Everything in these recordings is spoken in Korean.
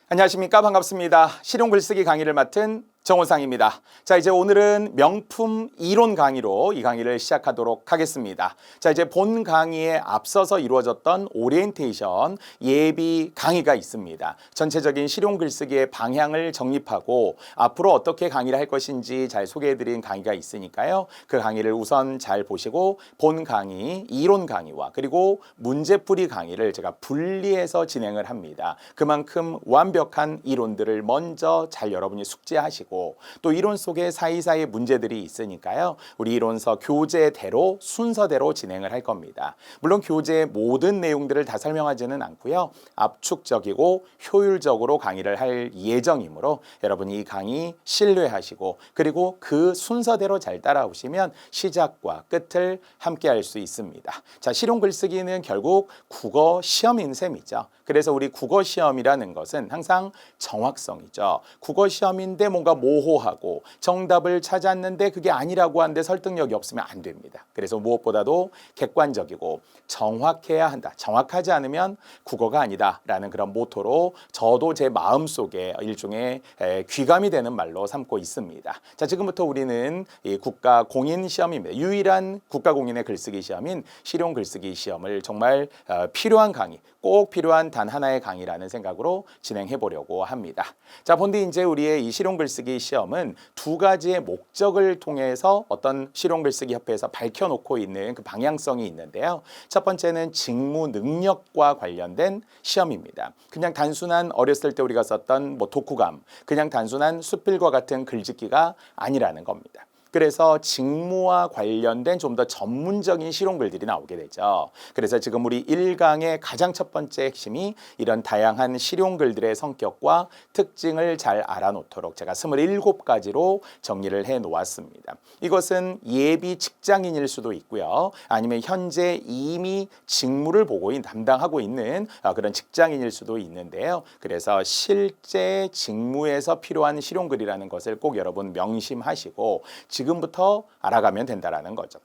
안녕하십니까. 반갑습니다. 실용 글쓰기 강의를 맡은 정호상입니다. 자, 이제 오늘은 명품 이론 강의로 이 강의를 시작하도록 하겠습니다. 자, 이제 본 강의에 앞서서 이루어졌던 오리엔테이션 예비 강의가 있습니다. 전체적인 실용 글쓰기의 방향을 정립하고 앞으로 어떻게 강의를 할 것인지 잘 소개해드린 강의가 있으니까요. 그 강의를 우선 잘 보시고 본 강의, 이론 강의와 그리고 문제풀이 강의를 제가 분리해서 진행을 합니다. 그만큼 완벽한 이론들을 먼저 잘 여러분이 숙지하시고 또 이론 속에 사이사이 문제들이 있으니까요. 우리 이론서 교재대로 순서대로 진행을 할 겁니다. 물론 교재의 모든 내용들을 다 설명하지는 않고요. 압축적이고 효율적으로 강의를 할 예정이므로 여러분이 이 강의 신뢰하시고 그리고 그 순서대로 잘 따라오시면 시작과 끝을 함께 할 수 있습니다. 자, 실용 글쓰기는 결국 국어 시험인 셈이죠. 그래서 우리 국어 시험이라는 것은 항상 정확성이죠. 국어 시험인데 뭔가 모호하고 정답을 찾았는데 그게 아니라고 하는데 설득력이 없으면 안 됩니다. 그래서 무엇보다도 객관적이고 정확해야 한다. 정확하지 않으면 국어가 아니다라는 그런 모토로 저도 제 마음속에 일종의 귀감이 되는 말로 삼고 있습니다. 자, 지금부터 우리는 이 국가 공인 시험입니다. 유일한 국가 공인의 글쓰기 시험인 실용 글쓰기 시험을 정말 필요한 강의, 꼭 필요한 단 하나의 강의라는 생각으로 진행해 보려고 합니다. 자, 본디 이제 우리의 이 실용 글쓰기 시험은 두 가지의 목적을 통해서 어떤 실용 글쓰기 협회에서 밝혀놓고 있는 그 방향성이 있는데요. 첫 번째는 직무 능력과 관련된 시험입니다. 그냥 단순한 어렸을 때 우리가 썼던 독후감, 그냥 단순한 수필과 같은 글짓기가 아니라는 겁니다. 그래서 직무와 관련된 좀 더 전문적인 실용글들이 나오게 되죠. 그래서 지금 우리 1강의 가장 첫 번째 핵심이 이런 다양한 실용글들의 성격과 특징을 잘 알아놓도록 제가 27가지로 정리를 해 놓았습니다. 이것은 예비 직장인일 수도 있고요. 아니면 현재 이미 직무를 담당하고 있는 그런 직장인일 수도 있는데요. 그래서 실제 직무에서 필요한 실용글이라는 것을 꼭 여러분 명심하시고 지금부터 알아가면 된다는 거죠.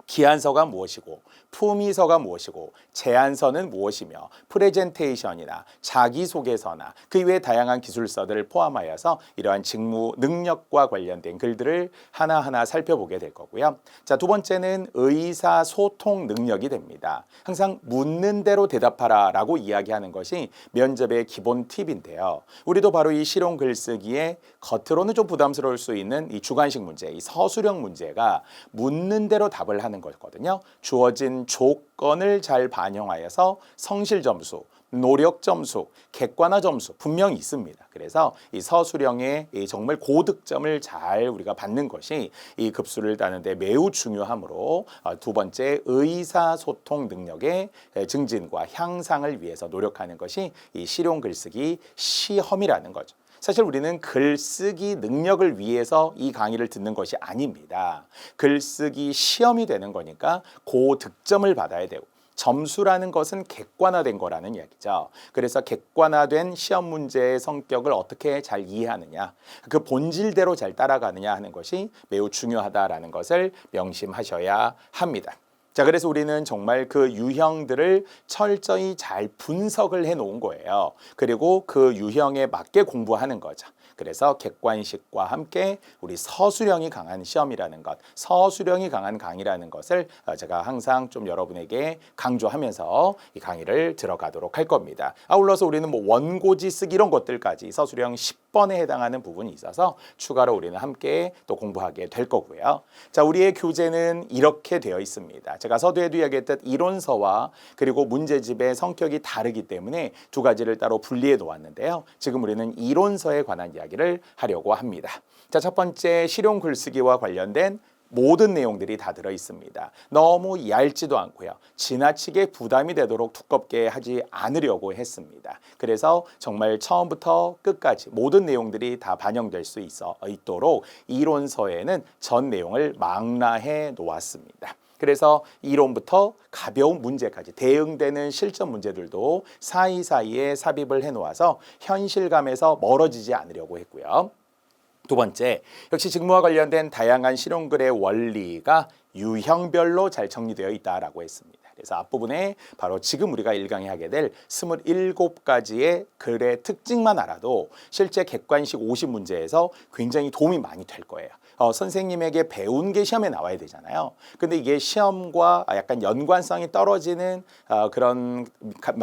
기한서가 무엇이고 품위서가 무엇이고 제안서는 무엇이며 프레젠테이션이나 자기소개서나 그 이외의 다양한 기술서들을 포함하여서 이러한 직무 능력과 관련된 글들을 하나하나 살펴보게 될 거고요. 자, 두 번째는 의사소통 능력이 됩니다. 항상 묻는 대로 대답하라 라고 이야기하는 것이 면접의 기본 팁인데요. 우리도 바로 이 실용 글쓰기에 겉으로는 좀 부담스러울 수 있는 이 주관식 문제, 이 서술형 문제가 묻는 대로 답을 하는 거거든요. 주어진 조건을 잘 반영하여서 성실 점수, 노력 점수, 객관화 점수 분명히 있습니다. 그래서 이 서술형의 정말 고득점을 잘 우리가 받는 것이 이 급수를 따는데 매우 중요하므로 두 번째 의사소통 능력의 증진과 향상을 위해서 노력하는 것이 이 실용 글쓰기 시험이라는 거죠. 사실 우리는 글쓰기 능력을 위해서 이 강의를 듣는 것이 아닙니다. 글쓰기 시험이 되는 거니까 고득점을 받아야 되고 점수라는 것은 객관화된 거라는 이야기죠. 그래서 객관화된 시험 문제의 성격을 어떻게 잘 이해하느냐, 그 본질대로 잘 따라가느냐 하는 것이 매우 중요하다라는 것을 명심하셔야 합니다. 자, 그래서 우리는 정말 그 유형들을 철저히 잘 분석을 해 놓은 거예요. 그리고 그 유형에 맞게 공부하는 거죠. 그래서 객관식과 함께 우리 서술형이 강한 시험이라는 것, 서술형이 강한 강의라는 것을 제가 항상 좀 여러분에게 강조하면서 이 강의를 들어가도록 할 겁니다. 아울러서 우리는 뭐 원고지 쓰기 이런 것들까지 서술형 10번에 해당하는 부분이 있어서 추가로 우리는 함께 또 공부하게 될 거고요. 자, 우리의 교재는 이렇게 되어 있습니다. 제가 서두에도 이야기했듯 이론서와 그리고 문제집의 성격이 다르기 때문에 두 가지를 따로 분리해 놓았는데요. 지금 우리는 이론서에 관한 이야기를 하려고 합니다. 자, 첫 번째 실용 글쓰기와 관련된 모든 내용들이 다 들어 있습니다. 너무 얇지도 않고요. 지나치게 부담이 되도록 두껍게 하지 않으려고 했습니다. 그래서 정말 처음부터 끝까지 모든 내용들이 다 반영될 수 있도록 이론서에는 전 내용을 망라해 놓았습니다. 그래서 이론부터 가벼운 문제까지 대응되는 실전 문제들도 사이사이에 삽입을 해놓아서 현실감에서 멀어지지 않으려고 했고요. 두 번째, 역시 직무와 관련된 다양한 실용글의 원리가 유형별로 잘 정리되어 있다라고 했습니다. 그래서 앞부분에 바로 지금 우리가 1강에 하게 될 27가지의 글의 특징만 알아도 실제 객관식 50문제에서 굉장히 도움이 많이 될 거예요. 선생님에게 배운 게 시험에 나와야 되잖아요. 근데 이게 시험과 약간 연관성이 떨어지는 그런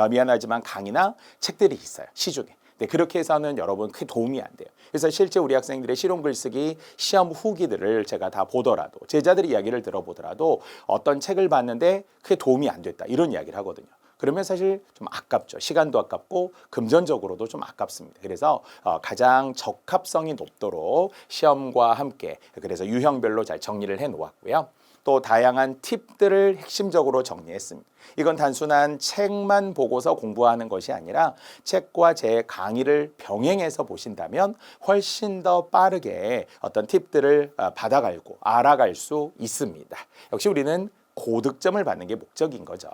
미안하지만 강의나 책들이 있어요. 시중에. 네, 그렇게 해서는 여러분 크게 도움이 안 돼요. 그래서 실제 우리 학생들의 실용 글쓰기 시험 후기들을 제가 다 보더라도 제자들의 이야기를 들어보더라도 어떤 책을 봤는데 크게 도움이 안 됐다 이런 이야기를 하거든요. 그러면 사실 좀 아깝죠. 시간도 아깝고 금전적으로도 좀 아깝습니다. 그래서 가장 적합성이 높도록 시험과 함께 그래서 유형별로 잘 정리를 해 놓았고요. 또 다양한 팁들을 핵심적으로 정리했습니다. 이건 단순한 책만 보고서 공부하는 것이 아니라 책과 제 강의를 병행해서 보신다면 훨씬 더 빠르게 어떤 팁들을 받아가고 알아갈 수 있습니다. 역시 우리는 고득점을 받는 게 목적인 거죠.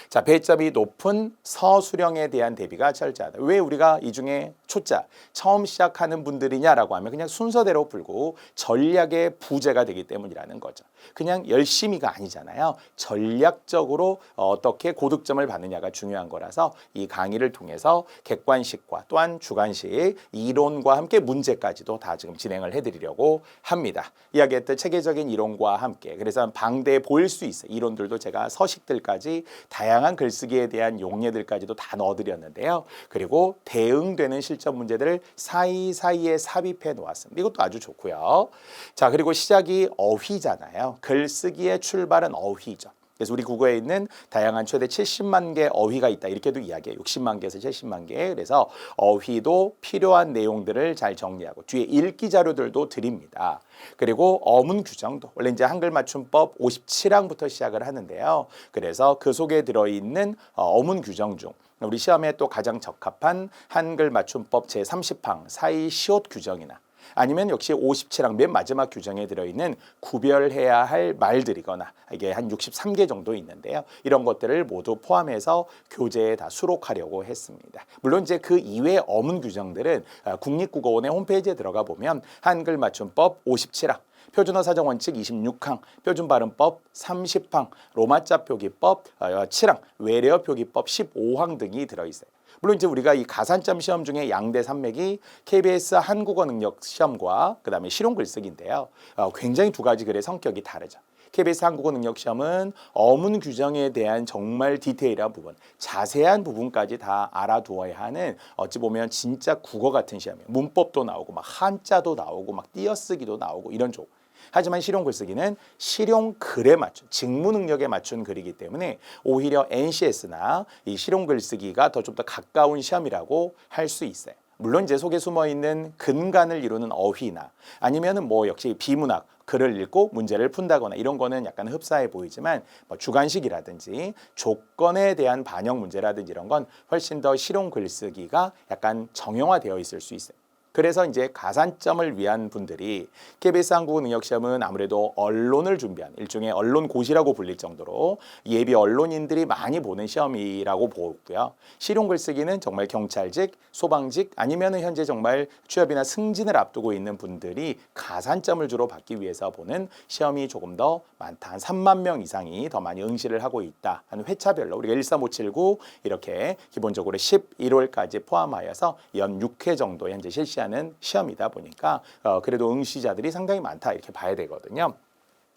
자, 배점이 높은 서술형에 대한 대비가 철저하다. 왜 우리가 이 중에 초짜 처음 시작하는 분들이냐라고 하면 그냥 순서대로 풀고 전략의 부재가 되기 때문이라는 거죠. 그냥 열심히가 아니잖아요. 전략적으로 어떻게 고득점을 받느냐가 중요한 거라서 이 강의를 통해서 객관식과 또한 주관식, 이론과 함께 문제까지도 다 지금 진행을 해드리려고 합니다. 이야기했던 체계적인 이론과 함께 그래서 방대에 보일 수 있어요. 이론들도 제가 서식들까지 다양한 글쓰기에 대한 용례들까지도 다 넣어드렸는데요. 그리고 대응되는 실전 문제들을 사이사이에 삽입해 놓았습니다. 이것도 아주 좋고요. 자, 그리고 시작이 어휘잖아요. 글쓰기의 출발은 어휘죠. 그래서 우리 국어에 있는 다양한 최대 70만 개 어휘가 있다. 이렇게도 이야기해요. 60만 개에서 70만 개. 그래서 어휘도 필요한 내용들을 잘 정리하고 뒤에 읽기 자료들도 드립니다. 그리고 어문 규정도 원래 이제 한글 맞춤법 57항부터 시작을 하는데요. 그래서 그 속에 들어있는 어문 규정 중 우리 시험에 또 가장 적합한 한글 맞춤법 제30항 사이 시옷 규정이나 아니면 역시 57항 맨 마지막 규정에 들어있는 구별해야 할 말들이거나 이게 한 63개 정도 있는데요. 이런 것들을 모두 포함해서 교재에 다 수록하려고 했습니다. 물론 이제 그 이외의 어문 규정들은 국립국어원의 홈페이지에 들어가 보면 한글 맞춤법 57항 표준어 사정 원칙 26항, 표준발음법 30항, 로마자 표기법 7항, 외래어 표기법 15항 등이 들어있어요. 물론 이제 우리가 이 가산점 시험 중에 양대 산맥이 KBS 한국어 능력 시험과 그다음에 실용 글쓰기인데요. 굉장히 두 가지 글의 성격이 다르죠. KBS 한국어 능력 시험은 어문 규정에 대한 정말 디테일한 부분, 자세한 부분까지 다 알아두어야 하는 어찌 보면 진짜 국어 같은 시험이에요. 문법도 나오고 막 한자도 나오고 막 띄어쓰기도 나오고 이런 쪽. 하지만 실용 글쓰기는 실용 글에 맞춘 직무 능력에 맞춘 글이기 때문에 오히려 NCS나 이 실용 글쓰기가 좀 더 가까운 시험이라고 할 수 있어요. 물론 이제 속에 숨어 있는 근간을 이루는 어휘나 아니면은 뭐 역시 비문학 글을 읽고 문제를 푼다거나 이런 거는 약간 흡사해 보이지만 뭐 주관식이라든지 조건에 대한 반영 문제라든지 이런 건 훨씬 더 실용 글쓰기가 약간 정형화되어 있을 수 있어요. 그래서 이제 가산점을 위한 분들이 KBS 한국어 능력 시험은 아무래도 언론을 준비한 일종의 언론고시라고 불릴 정도로 예비 언론인들이 많이 보는 시험이라고 보고요. 실용 글쓰기는 정말 경찰직, 소방직 아니면은 현재 정말 취업이나 승진을 앞두고 있는 분들이 가산점을 주로 받기 위해서 보는 시험이 조금 더 많다. 한 3만 명 이상이 더 많이 응시를 하고 있다. 하는 회차별로 우리가 13579 이렇게 기본적으로 11월까지 포함하여서 연 6회 정도 현재 실시하는 시험이다 보니까 그래도 응시자들이 상당히 많다 이렇게 봐야 되거든요.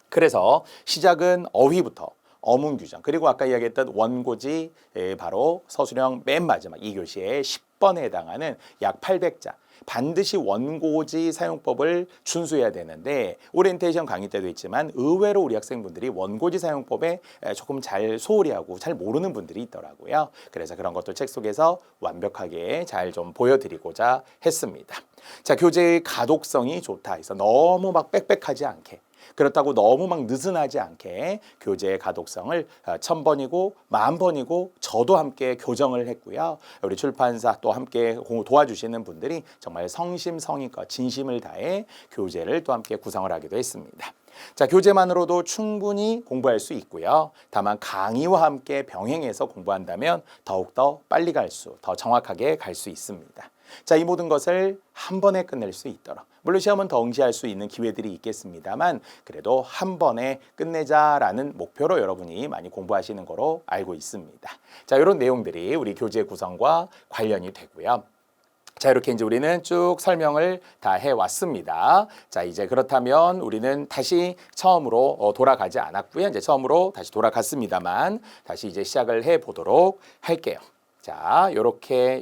그래서 시작은 어휘부터 어문 규정 그리고 아까 이야기했던 원고지 바로 서술형 맨 마지막 2교시에 10번에 해당하는 약 800자 반드시 원고지 사용법을 준수해야 되는데 오리엔테이션 강의 때도 있지만 의외로 우리 학생분들이 원고지 사용법에 조금 잘 소홀히 하고 잘 모르는 분들이 있더라고요. 그래서 그런 것도 책 속에서 완벽하게 잘 좀 보여드리고자 했습니다. 자, 교재의 가독성이 좋다 해서 너무 막 빽빽하지 않게 그렇다고 너무 막 느슨하지 않게 교재의 가독성을 1000번이고 10,000번이고 저도 함께 교정을 했고요. 우리 출판사 또 함께 도와주시는 분들이 정말 성심성의껏 진심을 다해 교재를 또 함께 구성을 하기도 했습니다. 자, 교재만으로도 충분히 공부할 수 있고요. 다만 강의와 함께 병행해서 공부한다면 더욱더 빨리 더 정확하게 갈 수 있습니다. 자, 이 모든 것을 한 번에 끝낼 수 있도록 물론 시험은 더 응시할 수 있는 기회들이 있겠습니다만 그래도 한 번에 끝내자라는 목표로 여러분이 많이 공부하시는 거로 알고 있습니다. 자, 이런 내용들이 우리 교재 구성과 관련이 되고요. 자, 이렇게 이제 우리는 쭉 설명을 다 해왔습니다. 자, 이제 그렇다면 우리는 다시 처음으로 돌아가지 않았고요. 이제 처음으로 다시 돌아갔습니다만 다시 이제 시작을 해 보도록 할게요. 자, 요렇게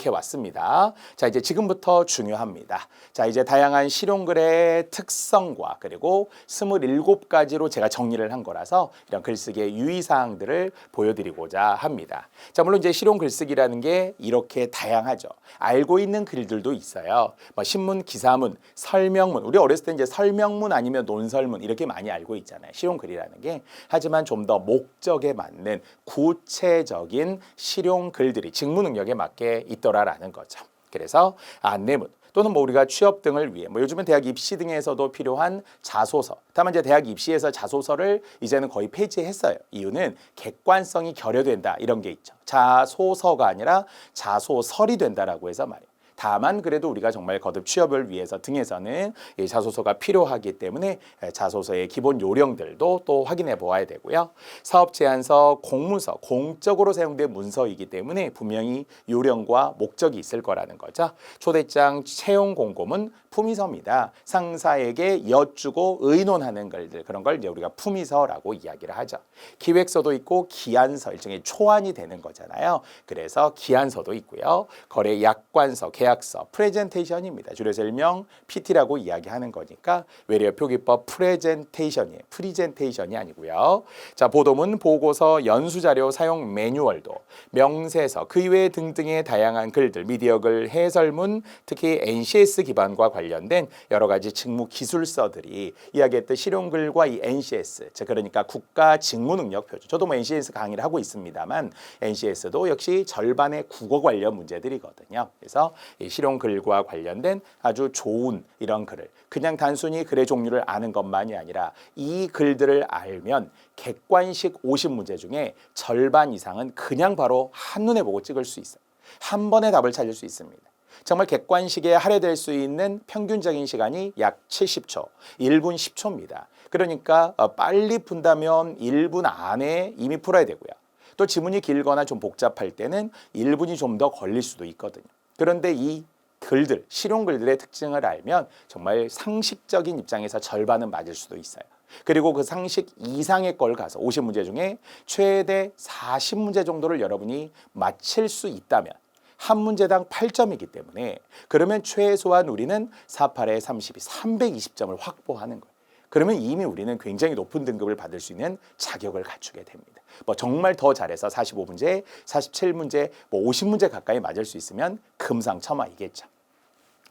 왔습니다. 자, 이제 지금부터 중요합니다. 자, 이제 다양한 실용글의 특성과 그리고 27가지로 제가 정리를 한 거라서 이런 글쓰기의 유의사항들을 보여드리고자 합니다. 자, 물론 이제 실용 글쓰기라는 게 이렇게 다양하죠. 알고 있는 글들도 있어요. 뭐 신문, 기사문, 설명문. 우리 어렸을 때 이제 설명문 아니면 논설문 이렇게 많이 알고 있잖아요. 실용 글이라는 게. 하지만 좀 더 목적에 맞는 구체적인 실용 글들이 직무 능력에 맞게 있더라라는 거죠. 그래서 안내문 또는 뭐 우리가 취업 등을 위해 뭐 요즘은 대학 입시 등에서도 필요한 자소서. 다만 이제 대학 입시에서 자소서를 이제는 거의 폐지했어요. 이유는 객관성이 결여된다 이런 게 있죠. 자소서가 아니라 자소설이 된다라고 해서 말이에요. 다만 그래도 우리가 정말 거듭 취업을 위해서 등에서는 이 자소서가 필요하기 때문에 자소서의 기본 요령들도 또 확인해 보아야 되고요. 사업 제안서, 공문서, 공적으로 사용된 문서이기 때문에 분명히 요령과 목적이 있을 거라는 거죠. 초대장 채용 공고문 품위서입니다. 상사에게 여쭈고 의논하는 글들 그런 걸 이제 우리가 품위서라고 이야기를 하죠. 기획서도 있고 기한서 일종의 초안이 되는 거잖아요. 그래서 기한서도 있고요. 거래 약관서, 계약서, 프레젠테이션입니다. 줄여서 일명 PT라고 이야기하는 거니까 외래 표기법 프레젠테이션이에요. 프리젠테이션이 아니고요. 자, 보도문, 보고서, 연수자료 사용 매뉴얼도, 명세서, 그 이외 등등의 다양한 글들, 미디어글, 해설문, 특히 NCS 기반과 관련된 여러 가지 직무 기술서들이 이야기했던 실용글과 이 NCS, 즉 그러니까 국가 직무 능력 표준. 저도 뭐 NCS 강의를 하고 있습니다만 NCS도 역시 절반의 국어 관련 문제들이거든요. 그래서 이 실용글과 관련된 아주 좋은 이런 글을 그냥 단순히 글의 종류를 아는 것만이 아니라 이 글들을 알면 객관식 50문제 중에 절반 이상은 그냥 바로 한눈에 보고 찍을 수 있어요. 한 번에 답을 찾을 수 있습니다. 정말 객관식에 할애될 수 있는 평균적인 시간이 약 70초, 1분 10초입니다. 그러니까 빨리 푼다면 1분 안에 이미 풀어야 되고요. 또 지문이 길거나 좀 복잡할 때는 1분이 좀 더 걸릴 수도 있거든요. 그런데 이 글들, 실용글들의 특징을 알면 정말 상식적인 입장에서 절반은 맞을 수도 있어요. 그리고 그 상식 이상의 걸 가서 50문제 중에 최대 40문제 정도를 여러분이 맞힐 수 있다면 한 문제당 8점이기 때문에 그러면 최소한 우리는 48에 32, 320점을 확보하는 거예요. 그러면 이미 우리는 굉장히 높은 등급을 받을 수 있는 자격을 갖추게 됩니다. 뭐 정말 더 잘해서 45문제, 47문제, 뭐 50문제 가까이 맞을 수 있으면 금상첨화이겠죠.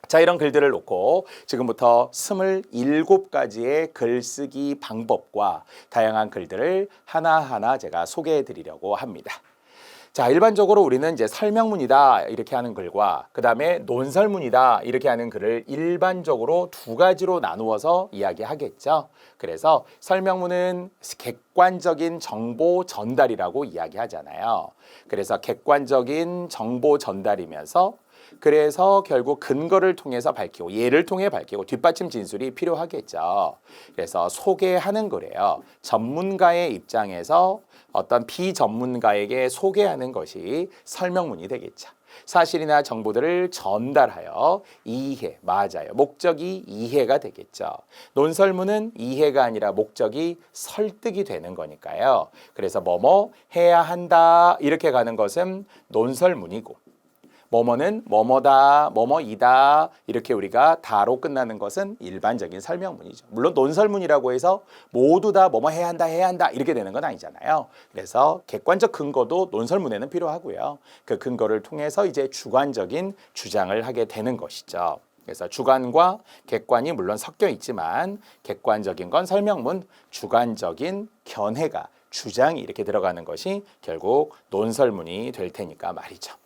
자, 이런 글들을 놓고 지금부터 27가지의 글쓰기 방법과 다양한 글들을 하나하나 제가 소개해 드리려고 합니다. 자, 일반적으로 우리는 이제 설명문이다 이렇게 하는 글과 그 다음에 논설문이다 이렇게 하는 글을 일반적으로 두 가지로 나누어서 이야기하겠죠. 그래서 설명문은 객관적인 정보 전달이라고 이야기하잖아요. 그래서 객관적인 정보 전달이면서 그래서 결국 근거를 통해서 밝히고 예를 통해 밝히고 뒷받침 진술이 필요하겠죠. 그래서 소개하는 거래요. 전문가의 입장에서 어떤 비전문가에게 소개하는 것이 설명문이 되겠죠. 사실이나 정보들을 전달하여 이해, 맞아요. 목적이 이해가 되겠죠. 논설문은 이해가 아니라 목적이 설득이 되는 거니까요. 그래서 뭐뭐 해야 한다 이렇게 가는 것은 논설문이고 뭐뭐는 뭐뭐다, 뭐뭐이다 이렇게 우리가 다로 끝나는 것은 일반적인 설명문이죠. 물론 논설문이라고 해서 모두 다 뭐뭐 해야 한다 이렇게 되는 건 아니잖아요. 그래서 객관적 근거도 논설문에는 필요하고요. 그 근거를 통해서 이제 주관적인 주장을 하게 되는 것이죠. 그래서 주관과 객관이 물론 섞여 있지만 객관적인 건 설명문, 주관적인 견해가 주장이 이렇게 들어가는 것이 결국 논설문이 될 테니까 말이죠.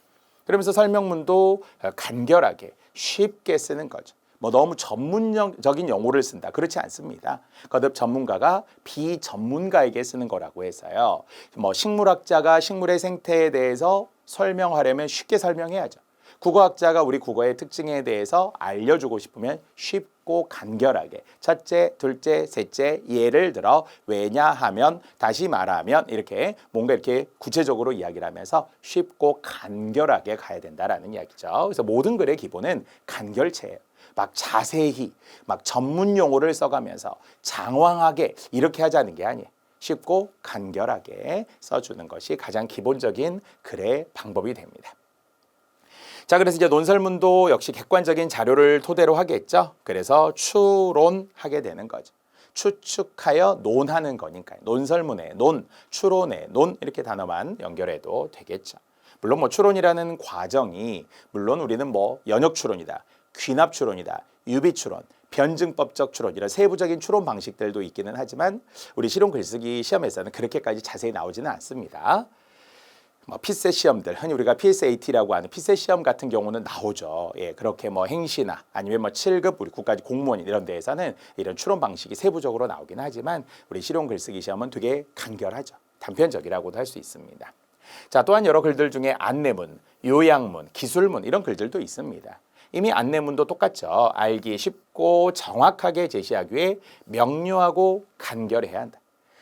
그러면서 설명문도 간결하게 쉽게 쓰는 거죠. 뭐 너무 전문적인 용어를 쓴다. 그렇지 않습니다. 거듭 전문가가 비전문가에게 쓰는 거라고 해서요. 뭐 식물학자가 식물의 생태에 대해서 설명하려면 쉽게 설명해야죠. 국어학자가 우리 국어의 특징에 대해서 알려주고 싶으면 쉽고 간결하게 첫째, 둘째, 셋째 예를 들어 왜냐하면 다시 말하면 이렇게 뭔가 이렇게 구체적으로 이야기를 하면서 쉽고 간결하게 가야 된다라는 이야기죠. 그래서 모든 글의 기본은 간결체예요. 막 자세히 막 전문 용어를 써가면서 장황하게 이렇게 하자는 게 아니에요. 쉽고 간결하게 써주는 것이 가장 기본적인 글의 방법이 됩니다. 자, 그래서 이제 논설문도 역시 객관적인 자료를 토대로 하겠죠. 그래서 추론하게 되는 거죠. 추측하여 논하는 거니까요. 논설문의 논, 추론의 논 이렇게 단어만 연결해도 되겠죠. 물론 뭐 추론이라는 과정이 물론 우리는 뭐 연역 추론이다, 귀납 추론이다, 유비 추론, 변증법적 추론 이런 세부적인 추론 방식들도 있기는 하지만 우리 실용 글쓰기 시험에서는 그렇게까지 자세히 나오지는 않습니다. 뭐 피셋 시험들, 흔히 우리가 PSAT라고 하는 피셋 시험 같은 경우는 나오죠. 예, 그렇게 뭐 행시나 아니면 뭐 7급 우리 국가 공무원 이런 데에서는 이런 추론 방식이 세부적으로 나오긴 하지만 우리 실용 글쓰기 시험은 되게 간결하죠. 단편적이라고도 할 수 있습니다. 자, 또한 여러 글들 중에 안내문, 요약문, 기술문 이런 글들도 있습니다. 이미 안내문도 똑같죠. 알기 쉽고 정확하게 제시하기 위해 명료하고 간결해야 한다.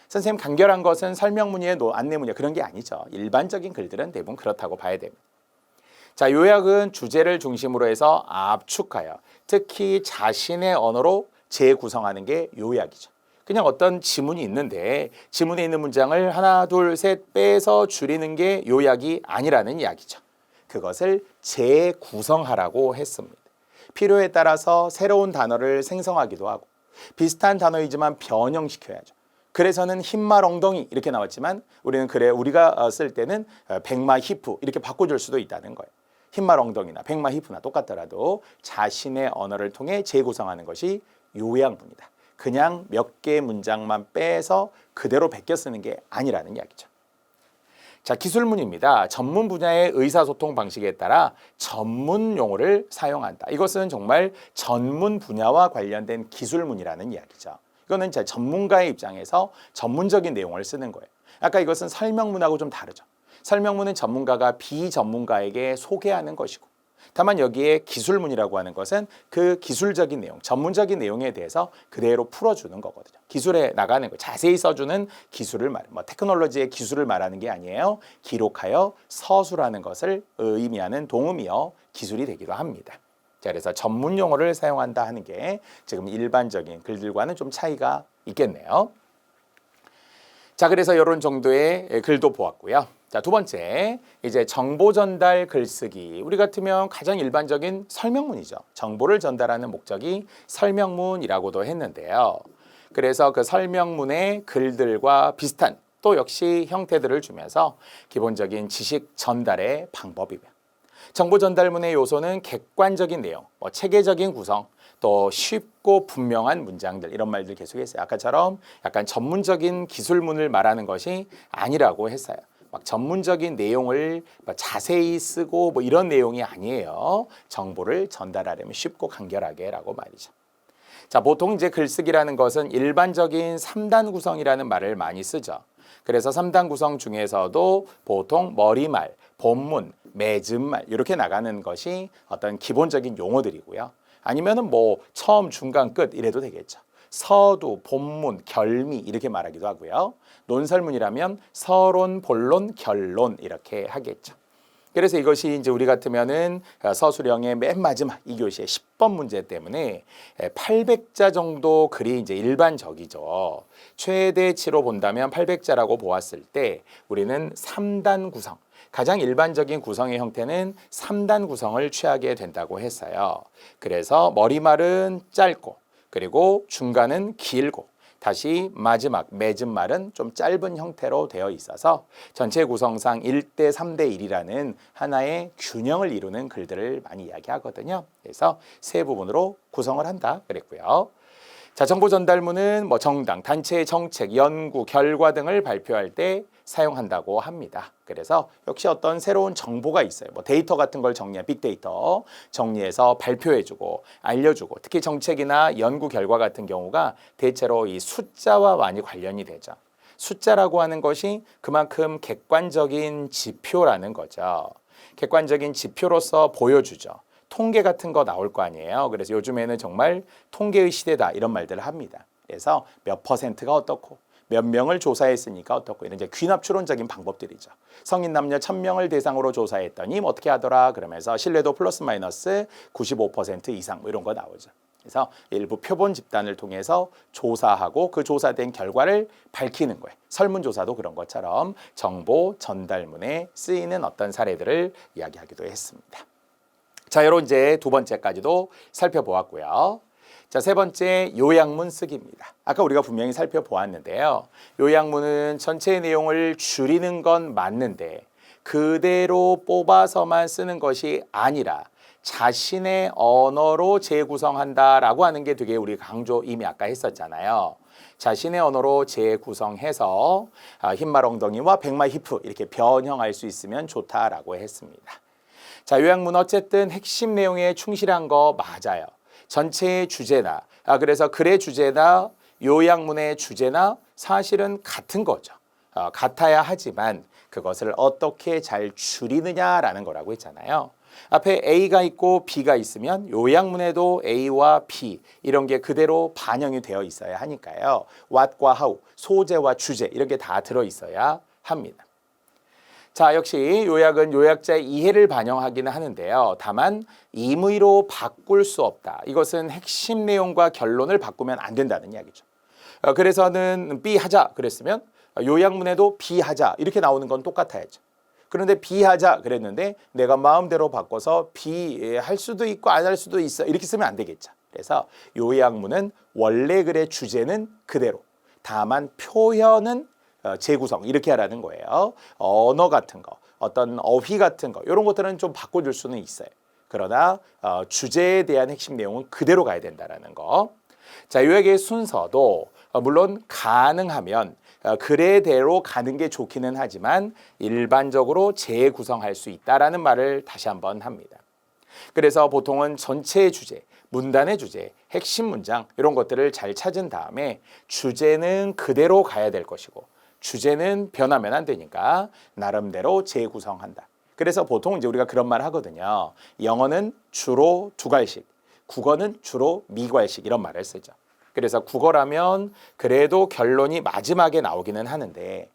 선생님, 간결한 것은 설명문이에요, 안내문이에요. 그런 게 아니죠. 일반적인 글들은 대부분 그렇다고 봐야 됩니다. 자, 요약은 주제를 중심으로 해서 압축하여 특히 자신의 언어로 재구성하는 게 요약이죠. 그냥 어떤 지문이 있는데 지문에 있는 문장을 하나, 둘, 셋 빼서 줄이는 게 요약이 아니라는 이야기죠. 그것을 재구성하라고 했습니다. 필요에 따라서 새로운 단어를 생성하기도 하고 비슷한 단어이지만 변형시켜야죠. 그래서는 흰말 엉덩이 이렇게 나왔지만 우리는 그래 우리가 쓸 때는 백마 히프 이렇게 바꿔줄 수도 있다는 거예요. 흰말 엉덩이나 백마 히프나 똑같더라도 자신의 언어를 통해 재구성하는 것이 요약문이다. 그냥 몇 개의 문장만 빼서 그대로 베껴 쓰는 게 아니라는 이야기죠. 자, 기술문입니다. 전문 분야의 의사소통 방식에 따라 전문 용어를 사용한다. 이것은 정말 전문 분야와 관련된 기술문이라는 이야기죠. 이거는 제 전문가의 입장에서 전문적인 내용을 쓰는 거예요. 아까 이것은 설명문하고 좀 다르죠. 설명문은 전문가가 비전문가에게 소개하는 것이고 다만 여기에 기술문이라고 하는 것은 그 기술적인 내용, 전문적인 내용에 대해서 그대로 풀어주는 거거든요. 기술에 나가는 거, 자세히 써주는 기술을 뭐 테크놀로지의 기술을 말하는 게 아니에요. 기록하여 서술하는 것을 의미하는 동음이어 기술이 되기도 합니다. 자, 그래서 전문 용어를 사용한다 하는 게 지금 일반적인 글들과는 좀 차이가 있겠네요. 자, 그래서 이런 정도의 글도 보았고요. 자, 두 번째, 이제 정보 전달 글쓰기. 우리 같으면 가장 일반적인 설명문이죠. 정보를 전달하는 목적이 설명문이라고도 했는데요. 그래서 그 설명문의 글들과 비슷한 또 역시 형태들을 주면서 기본적인 지식 전달의 방법이고요. 정보 전달문의 요소는 객관적인 내용, 뭐 체계적인 구성, 또 쉽고 분명한 문장들 이런 말들 계속했어요. 아까처럼 약간 전문적인 기술문을 말하는 것이 아니라고 했어요. 막 전문적인 내용을 자세히 쓰고 뭐 이런 내용이 아니에요. 정보를 전달하려면 쉽고 간결하게라고 말이죠. 자, 보통 이제 글쓰기라는 것은 일반적인 3단 구성이라는 말을 많이 쓰죠. 그래서 3단 구성 중에서도 보통 머리말, 본문, 맺음말 이렇게 나가는 것이 어떤 기본적인 용어들이고요. 아니면은 뭐 처음, 중간, 끝 이래도 되겠죠. 서두, 본문, 결미 이렇게 말하기도 하고요. 논설문이라면 서론, 본론, 결론 이렇게 하겠죠. 그래서 이것이 이제 우리 같으면은 서술형의 맨 마지막 2교시의 10번 문제 때문에 800자 정도 글이 이제 일반적이죠. 최대치로 본다면 800자라고 보았을 때 우리는 3단 구성, 가장 일반적인 구성의 형태는 3단 구성을 취하게 된다고 했어요. 그래서 머리말은 짧고 그리고 중간은 길고 다시 마지막 맺음말은 좀 짧은 형태로 되어 있어서 전체 구성상 1대 3대 1이라는 하나의 균형을 이루는 글들을 많이 이야기하거든요. 그래서 세 부분으로 구성을 한다 그랬고요. 자, 정보 전달문은 뭐 정당, 단체의 정책, 연구, 결과 등을 발표할 때 사용한다고 합니다. 그래서 역시 어떤 새로운 정보가 있어요. 뭐 데이터 같은 걸 정리한 빅데이터 정리해서 발표해주고 알려주고 특히 정책이나 연구 결과 같은 경우가 대체로 이 숫자와 많이 관련이 되죠. 숫자라고 하는 것이 그만큼 객관적인 지표라는 거죠. 객관적인 지표로서 보여주죠. 통계 같은 거 나올 거 아니에요. 그래서 요즘에는 정말 통계의 시대다 이런 말들을 합니다. 그래서 몇 퍼센트가 어떻고 몇 명을 조사했으니까 어떻고 이런 이제 귀납 추론적인 방법들이죠. 성인 남녀 1000명을 대상으로 조사했더니 뭐 어떻게 하더라 그러면서 신뢰도 플러스 마이너스 95% 이상 뭐 이런 거 나오죠. 그래서 일부 표본 집단을 통해서 조사하고 그 조사된 결과를 밝히는 거예요. 설문조사도 그런 것처럼 정보 전달문에 쓰이는 어떤 사례들을 이야기하기도 했습니다. 자, 여러분 이제 두 번째까지도 살펴보았고요. 자, 세 번째 요약문 쓰기입니다. 아까 우리가 분명히 살펴보았는데요. 요약문은 전체 내용을 줄이는 건 맞는데 그대로 뽑아서만 쓰는 것이 아니라 자신의 언어로 재구성한다라고 하는 게 되게 우리 강조 이미 아까 했었잖아요. 자신의 언어로 재구성해서 흰말 엉덩이와 백마 히프 이렇게 변형할 수 있으면 좋다라고 했습니다. 자, 요약문 어쨌든 핵심 내용에 충실한 거 맞아요. 전체의 주제나 그래서 글의 주제나 요약문의 주제나 사실은 같은 거죠. 같아야 하지만 그것을 어떻게 잘 줄이느냐라는 거라고 했잖아요. 앞에 A가 있고 B가 있으면 요약문에도 A와 B 이런 게 그대로 반영이 되어 있어야 하니까요. what과 how, 소재와 주제 이런 게 다 들어있어야 합니다. 자, 역시 요약은 요약자의 이해를 반영하기는 하는데요. 다만 임의로 바꿀 수 없다. 이것은 핵심 내용과 결론을 바꾸면 안 된다는 이야기죠. 그래서는 B 하자 그랬으면 요약문에도 B 하자 이렇게 나오는 건 똑같아야죠. 그런데 B 하자 그랬는데 내가 마음대로 바꿔서 B 할 수도 있고 안 할 수도 있어 이렇게 쓰면 안 되겠죠. 그래서 요약문은 원래 글의 주제는 그대로 다만 표현은 재구성 이렇게 하라는 거예요. 언어 같은 거, 어떤 어휘 같은 거 이런 것들은 좀 바꿔줄 수는 있어요. 그러나 주제에 대한 핵심 내용은 그대로 가야 된다라는 거. 자, 요약의 순서도 물론 가능하면 글의대로 가는 게 좋기는 하지만 일반적으로 재구성할 수 있다라는 말을 다시 한번 합니다. 그래서 보통은 전체의 주제, 문단의 주제, 핵심 문장 이런 것들을 잘 찾은 다음에 주제는 그대로 가야 될 것이고 주제는 변하면 안 되니까 나름대로 재구성한다. 그래서 보통 이제 우리가 그런 말 하거든요. 영어는 주로 두괄식, 국어는 주로 미괄식 이런 말을 쓰죠. 그래서 국어라면 그래도 결론이 마지막에 나오기는 하는데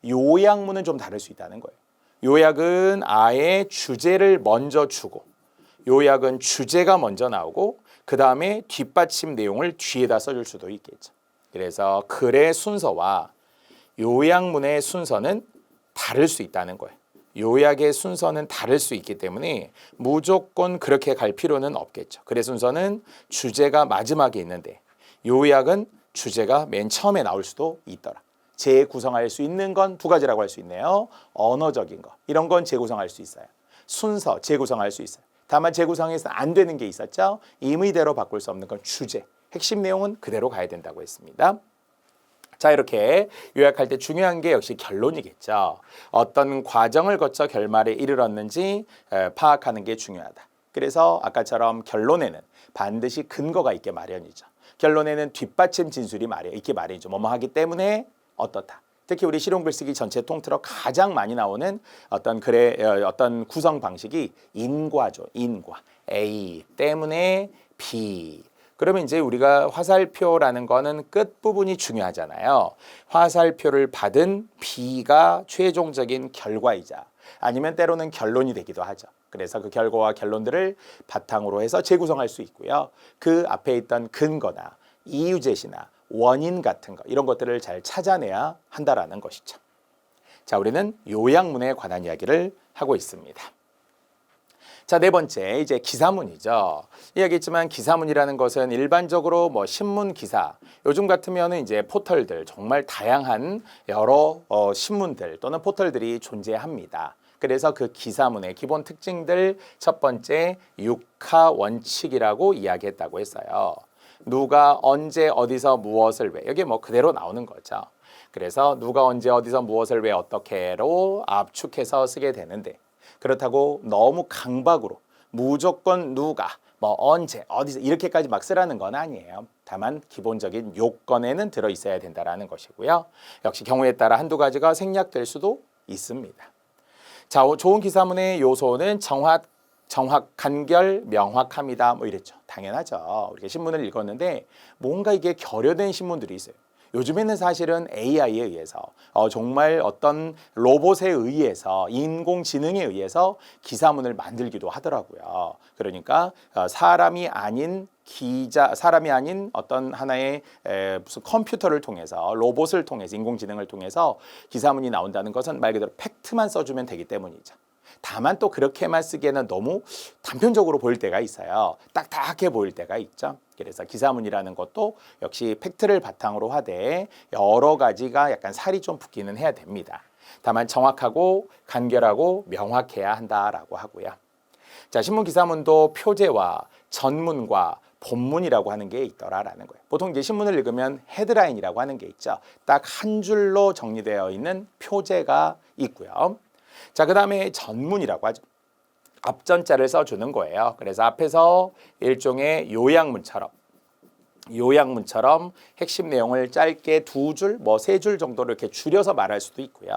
요약문은 좀 다를 수 있다는 거예요. 요약은 아예 주제를 먼저 주고 요약은 주제가 먼저 나오고 그 다음에 뒷받침 내용을 뒤에다 써줄 수도 있겠죠. 그래서 글의 순서와 요약문의 순서는 다를 수 있다는 거예요. 요약의 순서는 다를 수 있기 때문에 무조건 그렇게 갈 필요는 없겠죠. 글의 순서는 주제가 마지막에 있는데 요약은 주제가 맨 처음에 나올 수도 있더라. 재구성할 수 있는 건 두 가지라고 할 수 있네요. 언어적인 거 이런 건 재구성할 수 있어요. 순서 재구성할 수 있어요. 다만 재구성해서 안 되는 게 있었죠. 임의대로 바꿀 수 없는 건 주제. 핵심 내용은 그대로 가야 된다고 했습니다. 자, 이렇게 요약할 때 중요한 게 역시 결론이겠죠. 어떤 과정을 거쳐 결말에 이르렀는지 파악하는 게 중요하다. 그래서 아까처럼 결론에는 반드시 근거가 있게 마련이죠. 결론에는 뒷받침 진술이 있게 마련이죠. 뭐뭐 하기 때문에 어떻다. 특히 우리 실용 글쓰기 전체 통틀어 가장 많이 나오는 어떤 글의 어떤 구성 방식이 인과죠. 인과. A 때문에 B. 그러면 이제 우리가 화살표라는 거는 끝부분이 중요하잖아요. 화살표를 받은 B가 최종적인 결과이자 아니면 때로는 결론이 되기도 하죠. 그래서 그 결과와 결론들을 바탕으로 해서 재구성할 수 있고요. 그 앞에 있던 근거나 이유 제시나 원인 같은 거 이런 것들을 잘 찾아내야 한다라는 것이죠. 자, 우리는 요약문에 관한 이야기를 하고 있습니다. 자, 네 번째 이제 기사문이죠. 이야기했지만 기사문이라는 것은 일반적으로 뭐 신문 기사, 요즘 같으면은 이제 포털들 정말 다양한 여러 신문들 또는 포털들이 존재합니다. 그래서 그 기사문의 기본 특징들 첫 번째 육하 원칙이라고 이야기했다고 했어요. 누가 언제 어디서 무엇을 왜 여기 뭐 그대로 나오는 거죠. 그래서 누가 언제 어디서 무엇을 왜 어떻게로 압축해서 쓰게 되는데 그렇다고 너무 강박으로 무조건 누가 뭐 언제 어디서 이렇게까지 막 쓰라는 건 아니에요. 다만 기본적인 요건에는 들어 있어야 된다라는 것이고요. 역시 경우에 따라 한두 가지가 생략될 수도 있습니다. 자, 좋은 기사문의 요소는 정확, 간결, 명확합니다. 뭐 이랬죠. 당연하죠. 우리가 신문을 읽었는데 뭔가 이게 결여된 신문들이 있어요. 요즘에는 사실은 AI에 의해서 정말 어떤 로봇에 의해서 인공지능에 의해서 기사문을 만들기도 하더라고요. 그러니까 사람이 아닌 사람이 아닌 어떤 하나의 무슨 컴퓨터를 통해서 로봇을 통해서 인공지능을 통해서 기사문이 나온다는 것은 말 그대로 팩트만 써주면 되기 때문이죠. 다만 또 그렇게만 쓰기에는 너무 단편적으로 보일 때가 있어요. 딱딱해 보일 때가 있죠. 그래서 기사문이라는 것도 역시 팩트를 바탕으로 하되 여러 가지가 약간 살이 좀 붙기는 해야 됩니다. 다만 정확하고 간결하고 명확해야 한다라고 하고요. 자, 신문 기사문도 표제와 전문과 본문이라고 하는 게 있더라라는 거예요. 보통 이제 신문을 읽으면 헤드라인이라고 하는 게 있죠. 딱 한 줄로 정리되어 있는 표제가 있고요. 자, 그 다음에 전문이라고 하죠. 앞전자를 써주는 거예요. 그래서 앞에서 일종의 요약문처럼 핵심 내용을 짧게 2줄, 뭐 3줄 정도로 이렇게 줄여서 말할 수도 있고요.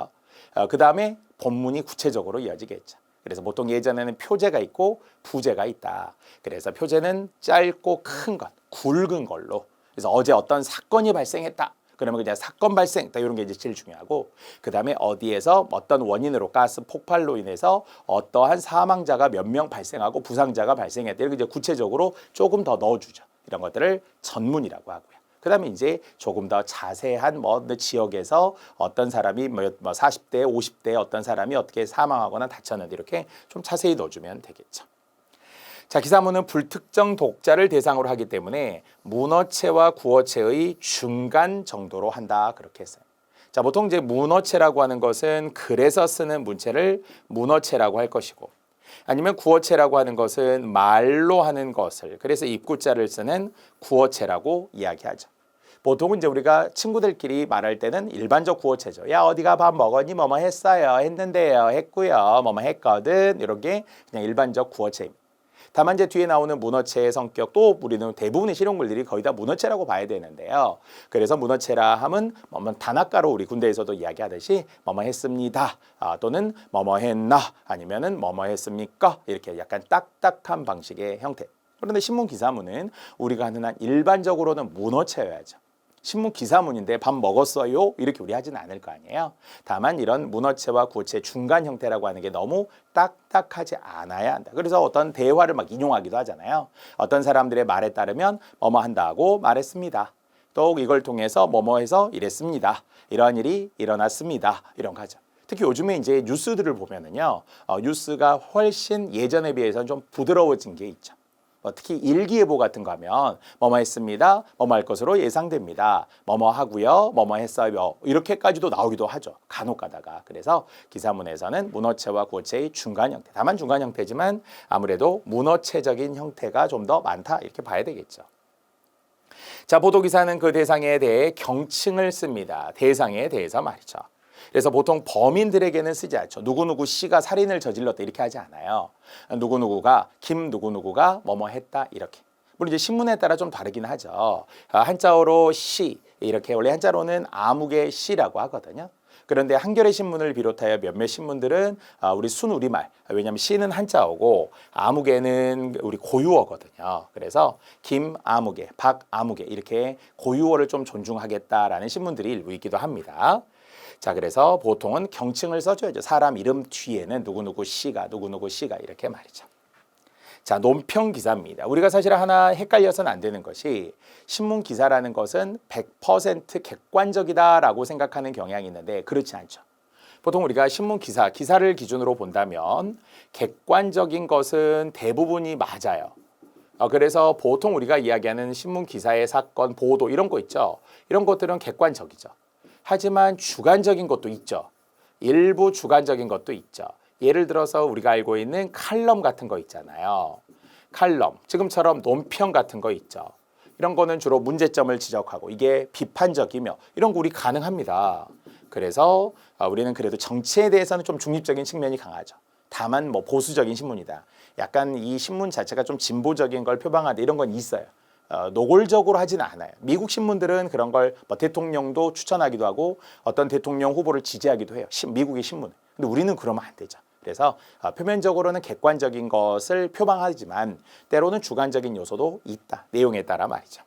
그 다음에 본문이 구체적으로 이어지겠죠. 그래서 보통 예전에는 표제가 있고 부제가 있다. 그래서 표제는 짧고 큰 것, 굵은 걸로. 그래서 어제 어떤 사건이 발생했다. 그러면 그냥 사건 발생 이런 게 이제 제일 중요하고, 그 다음에 어디에서 어떤 원인으로 가스 폭발로 인해서 어떠한 사망자가 몇 명 발생하고 부상자가 발생했다. 이렇게 이제 구체적으로 조금 더 넣어주죠. 이런 것들을 전문이라고 하고요. 그 다음에 이제 조금 더 자세한 뭐 지역에서 어떤 사람이 뭐 40대, 50대 어떤 사람이 어떻게 사망하거나 다쳤는데 이렇게 좀 자세히 넣어주면 되겠죠. 자, 기사문은 불특정 독자를 대상으로 하기 때문에 문어체와 구어체의 중간 정도로 한다. 그렇게 했어요. 자, 보통 이제 문어체라고 하는 것은 글에서 쓰는 문체를 문어체라고 할 것이고, 아니면 구어체라고 하는 것은 말로 하는 것을, 그래서 입구자를 쓰는 구어체라고 이야기하죠. 보통은 이제 우리가 친구들끼리 말할 때는 일반적 구어체죠. 야, 어디가 밥 먹었니? 뭐뭐 했어요. 했는데요. 했고요. 뭐뭐 했거든. 이런 게 그냥 일반적 구어체입니다. 다만 이제 뒤에 나오는 문어체의 성격도 우리는 대부분의 실용글들이 거의 다 문어체라고 봐야 되는데요. 그래서 문어체라 함은 뭐뭐 단아가로 우리 군대에서도 이야기하듯이 뭐뭐 했습니다. 또는 뭐뭐 했나 아니면은 뭐뭐 했습니까? 이렇게 약간 딱딱한 방식의 형태. 그런데 신문 기사문은 우리가 하는 한 일반적으로는 문어체여야죠. 신문 기사문인데 밥 먹었어요? 이렇게 우리 하지는 않을 거 아니에요. 다만 이런 문어체와 구어체의 중간 형태라고 하는 게 너무 딱딱하지 않아야 한다. 그래서 어떤 대화를 막 인용하기도 하잖아요. 어떤 사람들의 말에 따르면 뭐뭐 한다고 말했습니다. 또 이걸 통해서 뭐뭐해서 이랬습니다. 이런 일이 일어났습니다. 이런 거죠. 특히 요즘에 이제 뉴스들을 보면은요, 뉴스가 훨씬 예전에 비해서는 좀 부드러워진 게 있죠. 특히 일기예보 같은 거 하면 뭐뭐 했습니다. 뭐뭐 할 것으로 예상됩니다. 뭐뭐 하고요. 뭐뭐 했어요. 이렇게까지도 나오기도 하죠. 간혹 가다가. 그래서 기사문에서는 문어체와 구어체의 중간 형태. 다만 중간 형태지만 아무래도 문어체적인 형태가 좀 더 많다. 이렇게 봐야 되겠죠. 자, 보도기사는 그 대상에 대해 경칭을 씁니다. 대상에 대해서 말이죠. 그래서 보통 범인들에게는 쓰지 않죠. 누구누구 씨가 살인을 저질렀다 이렇게 하지 않아요. 누구누구가 김 누구누구가 뭐뭐 했다 이렇게. 물론 이제 신문에 따라 좀 다르긴 하죠. 한자어로 씨 이렇게 원래 한자로는 아무개 씨라고 하거든요. 그런데 한겨레 신문을 비롯하여 몇몇 신문들은 우리 순우리말, 왜냐하면 씨는 한자어고 아무개는 우리 고유어거든요. 그래서 김아무개, 박아무개 이렇게 고유어를 좀 존중하겠다라는 신문들이 일부 있기도 합니다. 자, 그래서 보통은 경칭을 써줘야죠. 사람 이름 뒤에는 누구누구 씨가 이렇게 말이죠. 자, 논평 기사입니다. 우리가 사실 하나 헷갈려서는 안 되는 것이 신문 기사라는 것은 100% 객관적이다라고 생각하는 경향이 있는데 그렇지 않죠. 보통 우리가 신문 기사를 기준으로 본다면 객관적인 것은 대부분이 맞아요. 그래서 보통 우리가 이야기하는 신문 기사의 사건, 보도 이런 거 있죠. 이런 것들은 객관적이죠. 하지만 주관적인 것도 있죠. 일부 주관적인 것도 있죠. 예를 들어서 우리가 알고 있는 칼럼 같은 거 있잖아요. 칼럼, 지금처럼 논평 같은 거 있죠. 이런 거는 주로 문제점을 지적하고 이게 비판적이며 이런 거 우리 가능합니다. 그래서 우리는 그래도 정치에 대해서는 좀 중립적인 측면이 강하죠. 다만 뭐 보수적인 신문이다. 약간 이 신문 자체가 좀 진보적인 걸 표방하다 이런 건 있어요. 노골적으로 하지는 않아요. 미국 신문들은 그런 걸 뭐 대통령도 추천하기도 하고 어떤 대통령 후보를 지지하기도 해요. 미국의 신문. 근데 우리는 그러면 안 되죠. 그래서 표면적으로는 객관적인 것을 표방하지만 때로는 주관적인 요소도 있다. 내용에 따라 말이죠.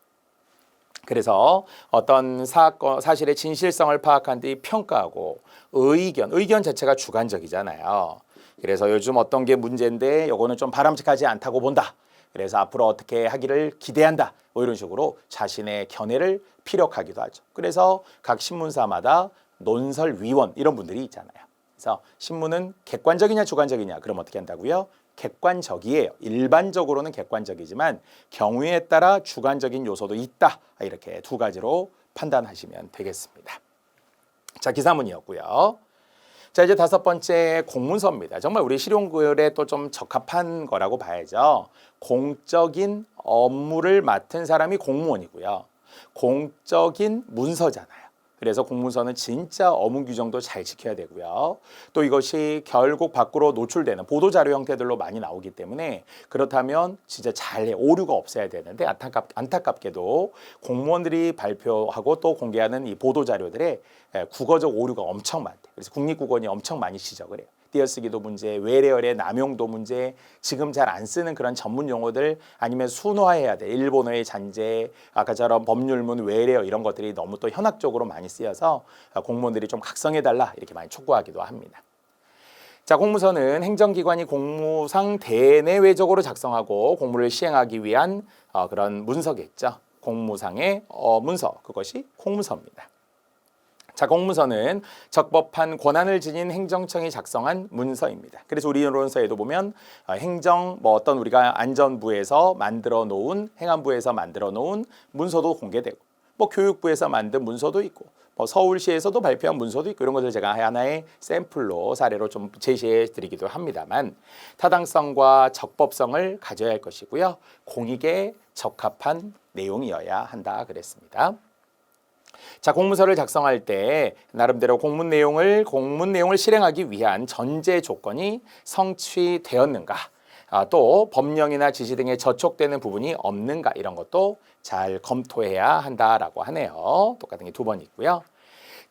그래서 어떤 사실의 진실성을 파악한 뒤 평가하고 의견 자체가 주관적이잖아요. 그래서 요즘 어떤 게 문제인데 요거는 좀 바람직하지 않다고 본다. 그래서 앞으로 어떻게 하기를 기대한다. 뭐 이런 식으로 자신의 견해를 피력하기도 하죠. 그래서 각 신문사마다 논설위원 이런 분들이 있잖아요. 그래서 신문은 객관적이냐 주관적이냐 그럼 어떻게 한다고요? 객관적이에요. 일반적으로는 객관적이지만 경우에 따라 주관적인 요소도 있다. 이렇게 두 가지로 판단하시면 되겠습니다. 자, 기사문이었고요. 자, 이제 다섯 번째 공문서입니다. 정말 우리 실용글에 또 좀 적합한 거라고 봐야죠. 공적인 업무를 맡은 사람이 공무원이고요. 공적인 문서잖아요. 그래서 공문서는 진짜 어문 규정도 잘 지켜야 되고요. 또 이것이 결국 밖으로 노출되는 보도자료 형태들로 많이 나오기 때문에 그렇다면 진짜 잘 오류가 없어야 되는데 안타깝게도 공무원들이 발표하고 또 공개하는 이 보도자료들에 국어적 오류가 엄청 많대요. 그래서 국립국어원이 엄청 많이 지적을 해요. 띄어쓰기도 문제, 외래어의 남용도 문제, 지금 잘 안 쓰는 그런 전문 용어들 아니면 순화해야 돼. 일본어의 잔재, 아까처럼 법률문, 외래어 이런 것들이 너무 또 현학적으로 많이 쓰여서 공무원들이 좀 각성해달라 이렇게 많이 촉구하기도 합니다. 자, 공무서는 행정기관이 공무상 대내외적으로 작성하고 공무를 시행하기 위한 그런 문서겠죠. 공무상의 문서, 그것이 공무서입니다. 자, 공문서는 적법한 권한을 지닌 행정청이 작성한 문서입니다. 그래서 우리 이론서에도 보면 행정 어떤 우리가 안전부에서 만들어 놓은 행안부에서 만들어 놓은 문서도 공개되고 교육부에서 만든 문서도 있고 서울시에서도 발표한 문서도 있고 이런 것을 제가 하나의 샘플로 사례로 좀 제시해 드리기도 합니다만 타당성과 적법성을 가져야 할 것이고요. 공익에 적합한 내용이어야 한다 그랬습니다. 자, 공문서를 작성할 때 나름대로 공문 내용을 실행하기 위한 전제 조건이 성취되었는가, 또 법령이나 지시 등에 저촉되는 부분이 없는가 이런 것도 잘 검토해야 한다라고 하네요. 똑같은 게 두 번 있고요.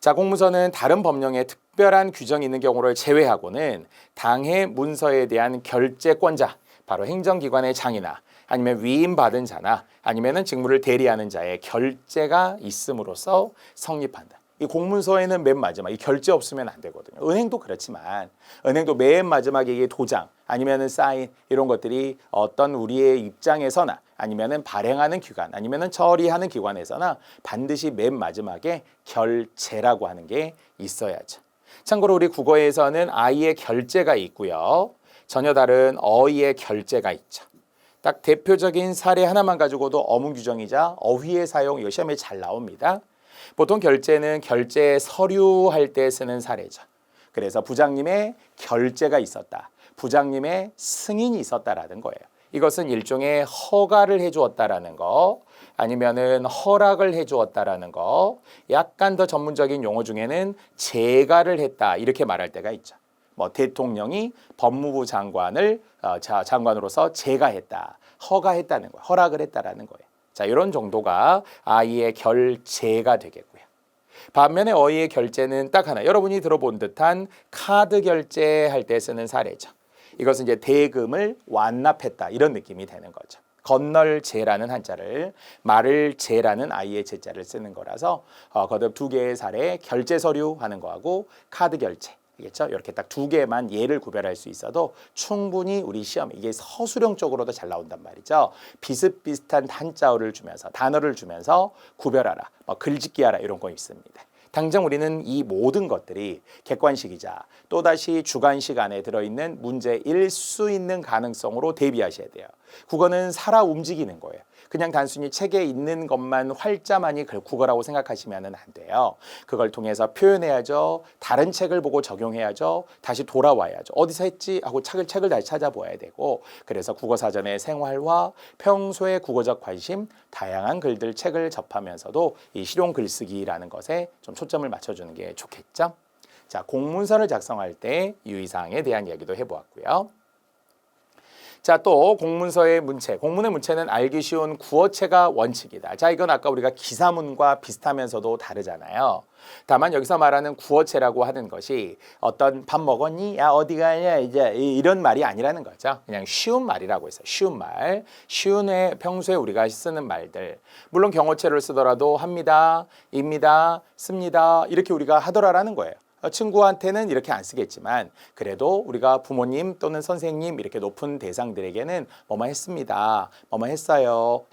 자, 공문서는 다른 법령에 특별한 규정이 있는 경우를 제외하고는 당해 문서에 대한 결재권자, 바로 행정기관의 장이나 아니면 위임받은 자나 아니면은 직무를 대리하는 자의 결재가 있음으로써 성립한다. 이 공문서에는 맨 마지막 이 결재 없으면 안 되거든요. 은행도 그렇지만 은행도 맨 마지막에 이게 도장 아니면은 사인 이런 것들이 어떤 우리의 입장에서나 아니면은 발행하는 기관 아니면은 처리하는 기관에서나 반드시 맨 마지막에 결재라고 하는 게 있어야죠. 참고로 우리 국어에서는 아이의 결재가 있고요. 전혀 다른 어휘의 결재가 있죠. 딱 대표적인 사례 하나만 가지고도 어문 규정이자 어휘의 사용 이거 시험에 잘 나옵니다. 보통 결재는 결재 서류할 때 쓰는 사례죠. 그래서 부장님의 결재가 있었다. 부장님의 승인이 있었다라는 거예요. 이것은 일종의 허가를 해주었다라는 거 아니면은 허락을 해주었다라는 거 약간 더 전문적인 용어 중에는 재가를 했다 이렇게 말할 때가 있죠. 대통령이 법무부 장관을 장관으로서 재가했다, 허가했다는 거예요. 허락을 했다라는 거예요. 자, 이런 정도가 아이의 결재가 되겠고요. 반면에 어이의 결재는 딱 하나, 여러분이 들어본 듯한 카드 결제할 때 쓰는 사례죠. 이것은 이제 대금을 완납했다 이런 느낌이 되는 거죠. 건널제라는 한자를 말을 제라는 아이의 제자를 쓰는 거라서 거듭 두 개의 사례 결제 서류 하는 거하고 카드 결제. 알겠죠? 이렇게 딱 두 개만 예를 구별할 수 있어도 충분히 우리 시험에 이게 서술형적으로도 잘 나온단 말이죠. 비슷비슷한 한자어를 주면서 단어를 주면서 구별하라, 글짓기하라 이런 거 있습니다. 당장 우리는 이 모든 것들이 객관식이자 또다시 주관식 안에 들어있는 문제일 수 있는 가능성으로 대비하셔야 돼요. 국어는 살아 움직이는 거예요. 그냥 단순히 책에 있는 것만 활자만이 국어라고 생각하시면 안 돼요. 그걸 통해서 표현해야죠. 다른 책을 보고 적용해야죠. 다시 돌아와야죠. 어디서 했지 하고 책을 다시 찾아보아야 되고 그래서 국어사전의 생활화, 평소의 국어적 관심, 다양한 글들, 책을 접하면서도 이 실용 글쓰기라는 것에 좀 초점을 맞춰주는 게 좋겠죠. 자, 공문서를 작성할 때 유의사항에 대한 이야기도 해보았고요. 자, 또 공문서의 문체. 공문의 문체는 알기 쉬운 구어체가 원칙이다. 자, 이건 아까 우리가 기사문과 비슷하면서도 다르잖아요. 다만 여기서 말하는 구어체라고 하는 것이 어떤 밥 먹었니? 야, 어디 가냐? 이제 이런 말이 아니라는 거죠. 그냥 쉬운 말이라고 했어요. 쉬운 말. 쉬운 평소에 우리가 쓰는 말들. 물론 경어체를 쓰더라도 합니다, 입니다, 씁니다. 이렇게 우리가 하더라라는 거예요. 친구한테는 이렇게 안 쓰겠지만 그래도 우리가 부모님 또는 선생님 이렇게 높은 대상들에게는 뭐뭐 했습니다, 뭐뭐 했어요,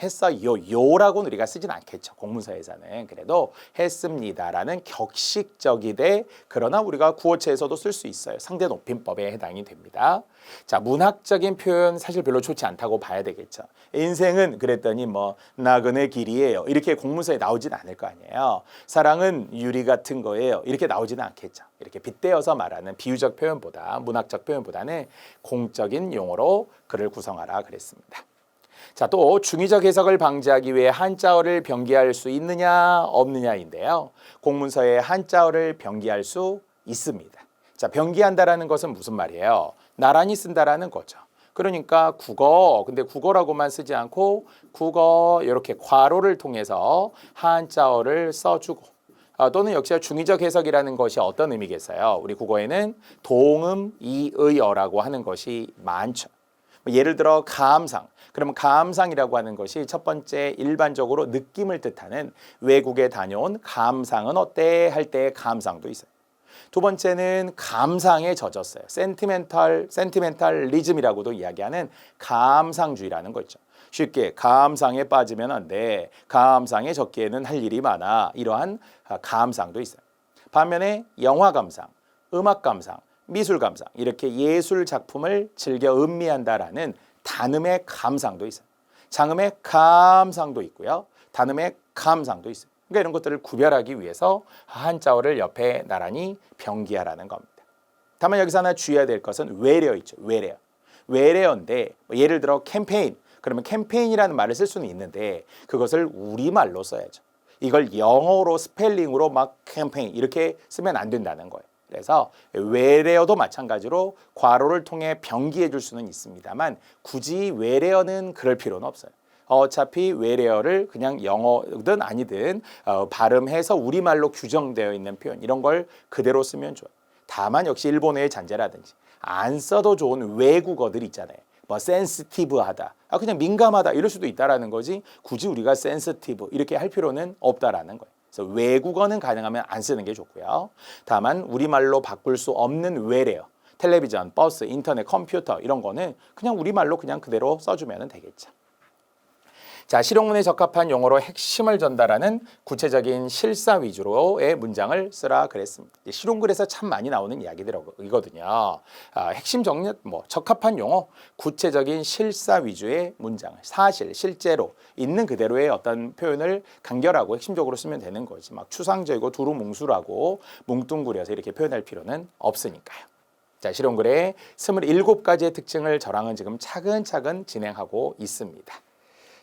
요라고는 우리가 쓰진 않겠죠. 공문서에서는. 그래도 했습니다라는 격식적이되 그러나 우리가 구어체에서도 쓸 수 있어요. 상대 높임법에 해당이 됩니다. 자, 문학적인 표현 사실 별로 좋지 않다고 봐야 되겠죠. 인생은 그랬더니 뭐 나그네 길이에요, 이렇게 공문서에 나오진 않을 거 아니에요. 사랑은 유리 같은 거예요, 이렇게 나오지는 않겠죠. 이렇게 빗대어서 말하는 비유적 표현보다, 문학적 표현보다는 공적인 용어로 글을 구성하라 그랬습니다. 자, 또 중의적 해석을 방지하기 위해 한자어를 병기할 수 있느냐 없느냐인데요. 공문서에 한자어를 병기할 수 있습니다. 자, 병기한다라는 것은 무슨 말이에요? 나란히 쓴다라는 거죠. 그러니까 국어, 근데 국어라고만 쓰지 않고 국어 이렇게 괄호를 통해서 한자어를 써주고, 또는 역시 중의적 해석이라는 것이 어떤 의미겠어요? 우리 국어에는 동음, 이의어라고 하는 것이 많죠. 예를 들어 감상. 그러면 감상이라고 하는 것이 첫 번째 일반적으로 느낌을 뜻하는 외국에 다녀온 감상은 어때? 할 때의 감상도 있어요. 두 번째는 감상에 젖었어요. 센티멘탈리즘이라고도 이야기하는 감상주의라는 거 있죠. 쉽게 감상에 빠지면 안 돼, 감상에 젖기에는 할 일이 많아, 이러한 감상도 있어요. 반면에 영화 감상, 음악 감상, 미술 감상, 이렇게 예술 작품을 즐겨 음미한다라는 단음의 감상도 있어요. 장음의 감상도 있고요, 단음의 감상도 있어요. 그러니까 이런 것들을 구별하기 위해서 한자어를 옆에 나란히 병기하라는 겁니다. 다만 여기서 하나 주의해야 될 것은 외래어 있죠. 외래어. 외래어인데 예를 들어 캠페인. 그러면 캠페인이라는 말을 쓸 수는 있는데 그것을 우리말로 써야죠. 이걸 영어로 스펠링으로 막 캠페인 이렇게 쓰면 안 된다는 거예요. 그래서 외래어도 마찬가지로 괄호를 통해 병기해 줄 수는 있습니다만 굳이 외래어는 그럴 필요는 없어요. 어차피 외래어를 그냥 영어든 아니든 발음해서 우리말로 규정되어 있는 표현, 이런 걸 그대로 쓰면 좋아요. 다만 역시 일본어의 잔재라든지 안 써도 좋은 외국어들 있잖아요. 뭐 센시티브하다, 그냥 민감하다 이럴 수도 있다라는 거지 굳이 우리가 센시티브 이렇게 할 필요는 없다라는 거예요. 그래서 외국어는 가능하면 안 쓰는 게 좋고요. 다만 우리말로 바꿀 수 없는 외래어, 텔레비전, 버스, 인터넷, 컴퓨터 이런 거는 그냥 우리말로 그냥 그대로 써주면 되겠죠. 자, 실용문에 적합한 용어로 핵심을 전달하는 구체적인 실사 위주로의 문장을 쓰라 그랬습니다. 실용글에서 참 많이 나오는 이야기들이거든요. 핵심 정리, 적합한 용어, 구체적인 실사 위주의 문장을 사실, 실제로 있는 그대로의 어떤 표현을 간결하고 핵심적으로 쓰면 되는 거지. 막 추상적이고 두루뭉술하고 뭉뚱그려서 이렇게 표현할 필요는 없으니까요. 자, 실용글의 27가지의 특징을 저랑은 지금 차근차근 진행하고 있습니다.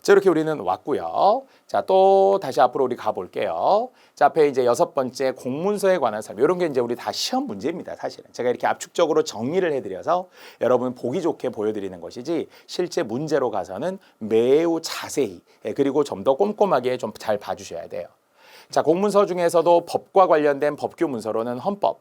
자, 이렇게 우리는 왔고요. 자, 또 다시 앞으로 우리 가볼게요. 자, 앞에 이제 6번째 공문서에 관한 삶. 이런 게 이제 우리 다 시험 문제입니다, 사실은. 제가 이렇게 압축적으로 정리를 해드려서 여러분 보기 좋게 보여드리는 것이지 실제 문제로 가서는 매우 자세히, 그리고 좀 더 꼼꼼하게 좀 잘 봐주셔야 돼요. 자, 공문서 중에서도 법과 관련된 법규 문서로는 헌법,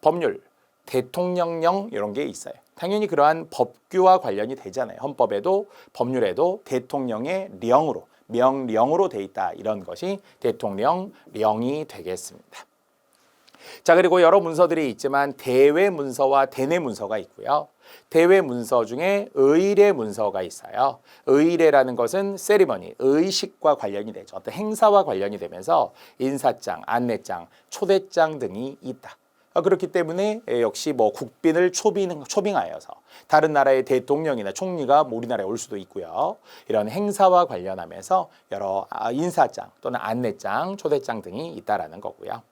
법률, 대통령령 이런 게 있어요. 당연히 그러한 법규와 관련이 되잖아요. 헌법에도 법률에도 대통령의 령으로, 명령으로 돼 있다. 이런 것이 대통령령이 되겠습니다. 자, 그리고 여러 문서들이 있지만 대외 문서와 대내 문서가 있고요. 대외 문서 중에 의례 문서가 있어요. 의례라는 것은 세리머니, 의식과 관련이 되죠. 어떤 행사와 관련이 되면서 인사장, 안내장, 초대장 등이 있다. 그렇기 때문에 역시 국빈을 초빙하여서 다른 나라의 대통령이나 총리가 우리나라에 올 수도 있고요. 이런 행사와 관련하면서 여러 인사장 또는 안내장, 초대장 등이 있다라는 거고요.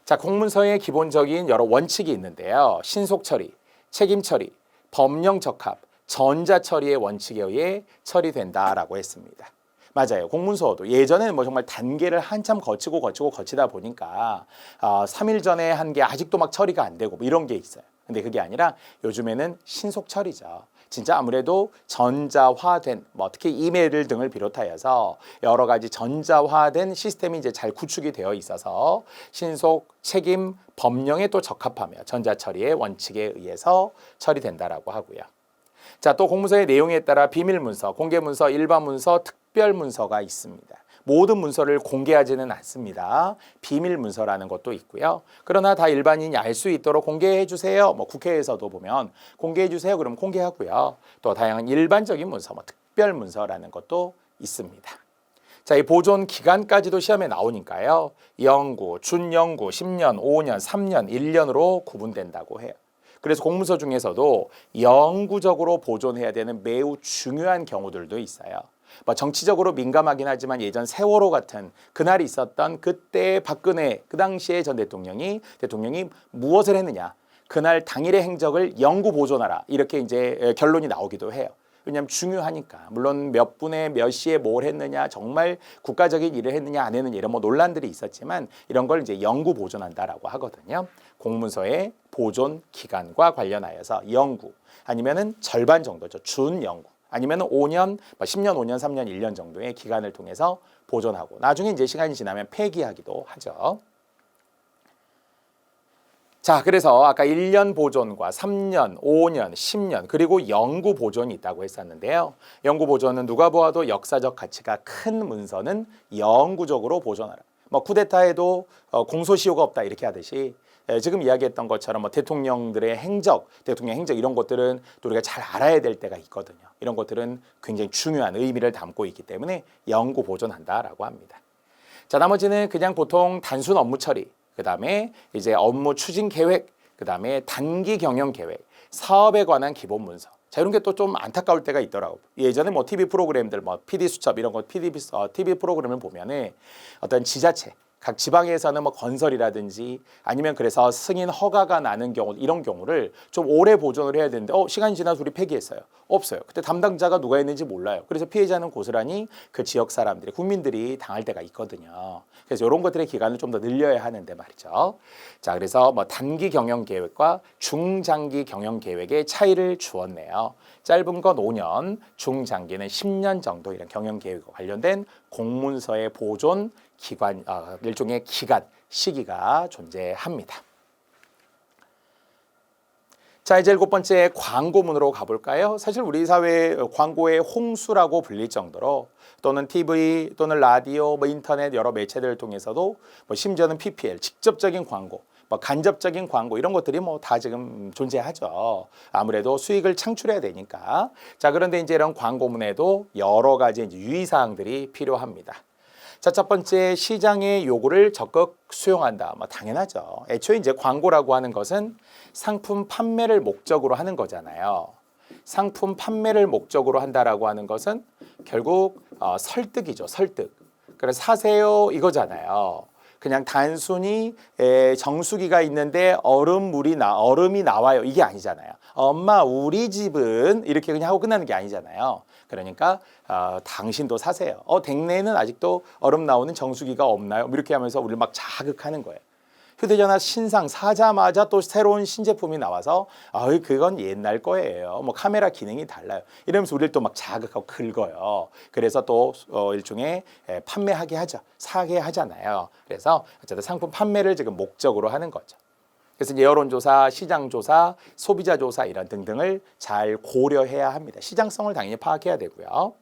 자, 공문서의 기본적인 여러 원칙이 있는데요. 신속 처리, 책임 처리, 법령 적합, 전자 처리의 원칙에 의해 처리된다라고 했습니다. 맞아요. 공문서도 예전에는 정말 단계를 한참 거치다 보니까 3일 전에 한 게 아직도 막 처리가 안 되고 이런 게 있어요. 근데 그게 아니라 요즘에는 신속 처리죠. 진짜 아무래도 전자화된 특히 이메일 등을 비롯하여서 여러 가지 전자화된 시스템이 이제 잘 구축이 되어 있어서 신속, 책임, 법령에 또 적합하며 전자처리의 원칙에 의해서 처리된다라고 하고요. 자, 또 공문서의 내용에 따라 비밀문서, 공개문서, 일반문서, 특별문서가 있습니다. 모든 문서를 공개하지는 않습니다. 비밀문서라는 것도 있고요. 그러나 다 일반인이 알 수 있도록 공개해 주세요. 국회에서도 보면 공개해 주세요. 그럼 공개하고요. 또 다양한 일반적인 문서, 특별문서라는 것도 있습니다. 자, 이 보존 기간까지도 시험에 나오니까요. 영구, 준영구, 10년, 5년, 3년, 1년으로 구분된다고 해요. 그래서 공문서 중에서도 영구적으로 보존해야 되는 매우 중요한 경우들도 있어요. 정치적으로 민감하긴 하지만 예전 세월호 같은 그날이 있었던 그때 박근혜 그 당시에 전 대통령이 무엇을 했느냐, 그날 당일의 행적을 영구 보존하라, 이렇게 이제 결론이 나오기도 해요. 왜냐하면 중요하니까. 물론 몇 분에 몇 시에 뭘 했느냐, 정말 국가적인 일을 했느냐 안 했느냐 이런 논란들이 있었지만 이런 걸 이제 영구 보존한다라고 하거든요. 공문서의 보존 기간과 관련하여서 영구 아니면은 절반 정도죠. 준영구. 아니면 5년, 10년, 5년, 3년, 1년 정도의 기간을 통해서 보존하고 나중에 이제 시간이 지나면 폐기하기도 하죠. 자, 그래서 아까 1년 보존과 3년, 5년, 10년 그리고 영구 보존이 있다고 했었는데요. 영구 보존은 누가 보아도 역사적 가치가 큰 문서는 영구적으로 보존하라. 쿠데타에도 공소시효가 없다 이렇게 하듯이 지금 이야기했던 것처럼 대통령의 행적 이런 것들은 또 우리가 잘 알아야 될 때가 있거든요. 이런 것들은 굉장히 중요한 의미를 담고 있기 때문에 영구 보존한다라고 합니다. 자, 나머지는 그냥 보통 단순 업무 처리, 그다음에 이제 업무 추진 계획, 그다음에 단기 경영 계획, 사업에 관한 기본 문서. 자, 이런 게 또 좀 안타까울 때가 있더라고요. 예전에 TV 프로그램들, PD 수첩 이런 거 TV 프로그램을 보면은 어떤 지자체, 각 지방에서는 건설이라든지 아니면 그래서 승인 허가가 나는 경우, 이런 경우를 좀 오래 보존을 해야 되는데 시간이 지나서 우리 폐기했어요. 없어요. 그때 담당자가 누가 했는지 몰라요. 그래서 피해자는 고스란히 그 지역 사람들이, 국민들이 당할 때가 있거든요. 그래서 이런 것들의 기간을 좀 더 늘려야 하는데 말이죠. 자, 그래서 단기 경영 계획과 중장기 경영 계획의 차이를 주었네요. 짧은 건 5년, 중장기는 10년 정도 이런 경영 계획과 관련된 공문서의 보존 기간, 일종의 기간, 시기가 존재합니다. 자, 이제 7번째 광고문으로 가볼까요? 사실 우리 사회 광고의 홍수라고 불릴 정도로 또는 TV 또는 라디오, 인터넷 여러 매체들을 통해서도 심지어는 PPL, 직접적인 광고, 간접적인 광고 이런 것들이 다 지금 존재하죠. 아무래도 수익을 창출해야 되니까. 자, 그런데 이제 이런 광고문에도 여러 가지 이제 유의사항들이 필요합니다. 자, 첫 번째, 시장의 요구를 적극 수용한다. 당연하죠. 애초에 이제 광고라고 하는 것은 상품 판매를 목적으로 하는 거잖아요. 상품 판매를 목적으로 한다라고 하는 것은 결국 설득이죠. 설득. 그래서 사세요 이거잖아요. 그냥 단순히 정수기가 있는데 얼음이 나와요. 이게 아니잖아요. 엄마, 우리 집은 이렇게 그냥 하고 끝나는 게 아니잖아요. 그러니까 당신도 사세요. 댁내에는 아직도 얼음 나오는 정수기가 없나요? 이렇게 하면서 우리를 막 자극하는 거예요. 휴대전화 신상 사자마자 또 새로운 신제품이 나와서 그건 옛날 거예요. 카메라 기능이 달라요. 이러면서 우리를 또 막 자극하고 긁어요. 그래서 또 일종의 판매하게 하죠. 사게 하잖아요. 그래서 어쨌든 상품 판매를 지금 목적으로 하는 거죠. 그래서 여론조사, 시장조사, 소비자조사 이런 등등을 잘 고려해야 합니다. 시장성을 당연히 파악해야 되고요.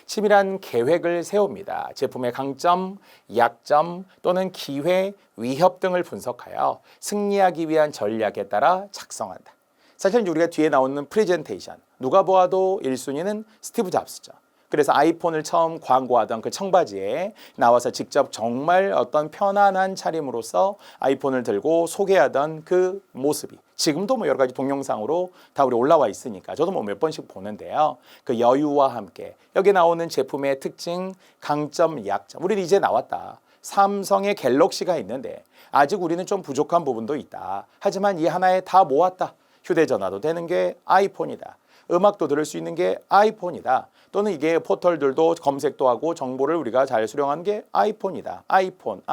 치밀한 계획을 세웁니다. 제품의 강점, 약점 또는 기회, 위협 등을 분석하여 승리하기 위한 전략에 따라 작성한다. 사실 우리가 뒤에 나오는 프레젠테이션, 누가 보아도 1순위는 스티브 잡스죠. 그래서 아이폰을 처음 광고하던 그 청바지에 나와서 직접 정말 어떤 편안한 차림으로서 아이폰을 들고 소개하던 그 모습이 지금도 여러 가지 동영상으로 다 우리 올라와 있으니까 저도 몇 번씩 보는데요. 그 여유와 함께 여기 나오는 제품의 특징, 강점, 약점. 우리는 이제 나왔다. 삼성의 갤럭시가 있는데 아직 우리는 좀 부족한 부분도 있다. 하지만 이 하나에 다 모았다. 휴대전화도 되는 게 아이폰이다. 음악도 들을 수 있는 게 아이폰이다. 또는 이게 포털들도 검색도 하고 정보를 우리가 잘 수령하는 게 아이폰이다. 아이폰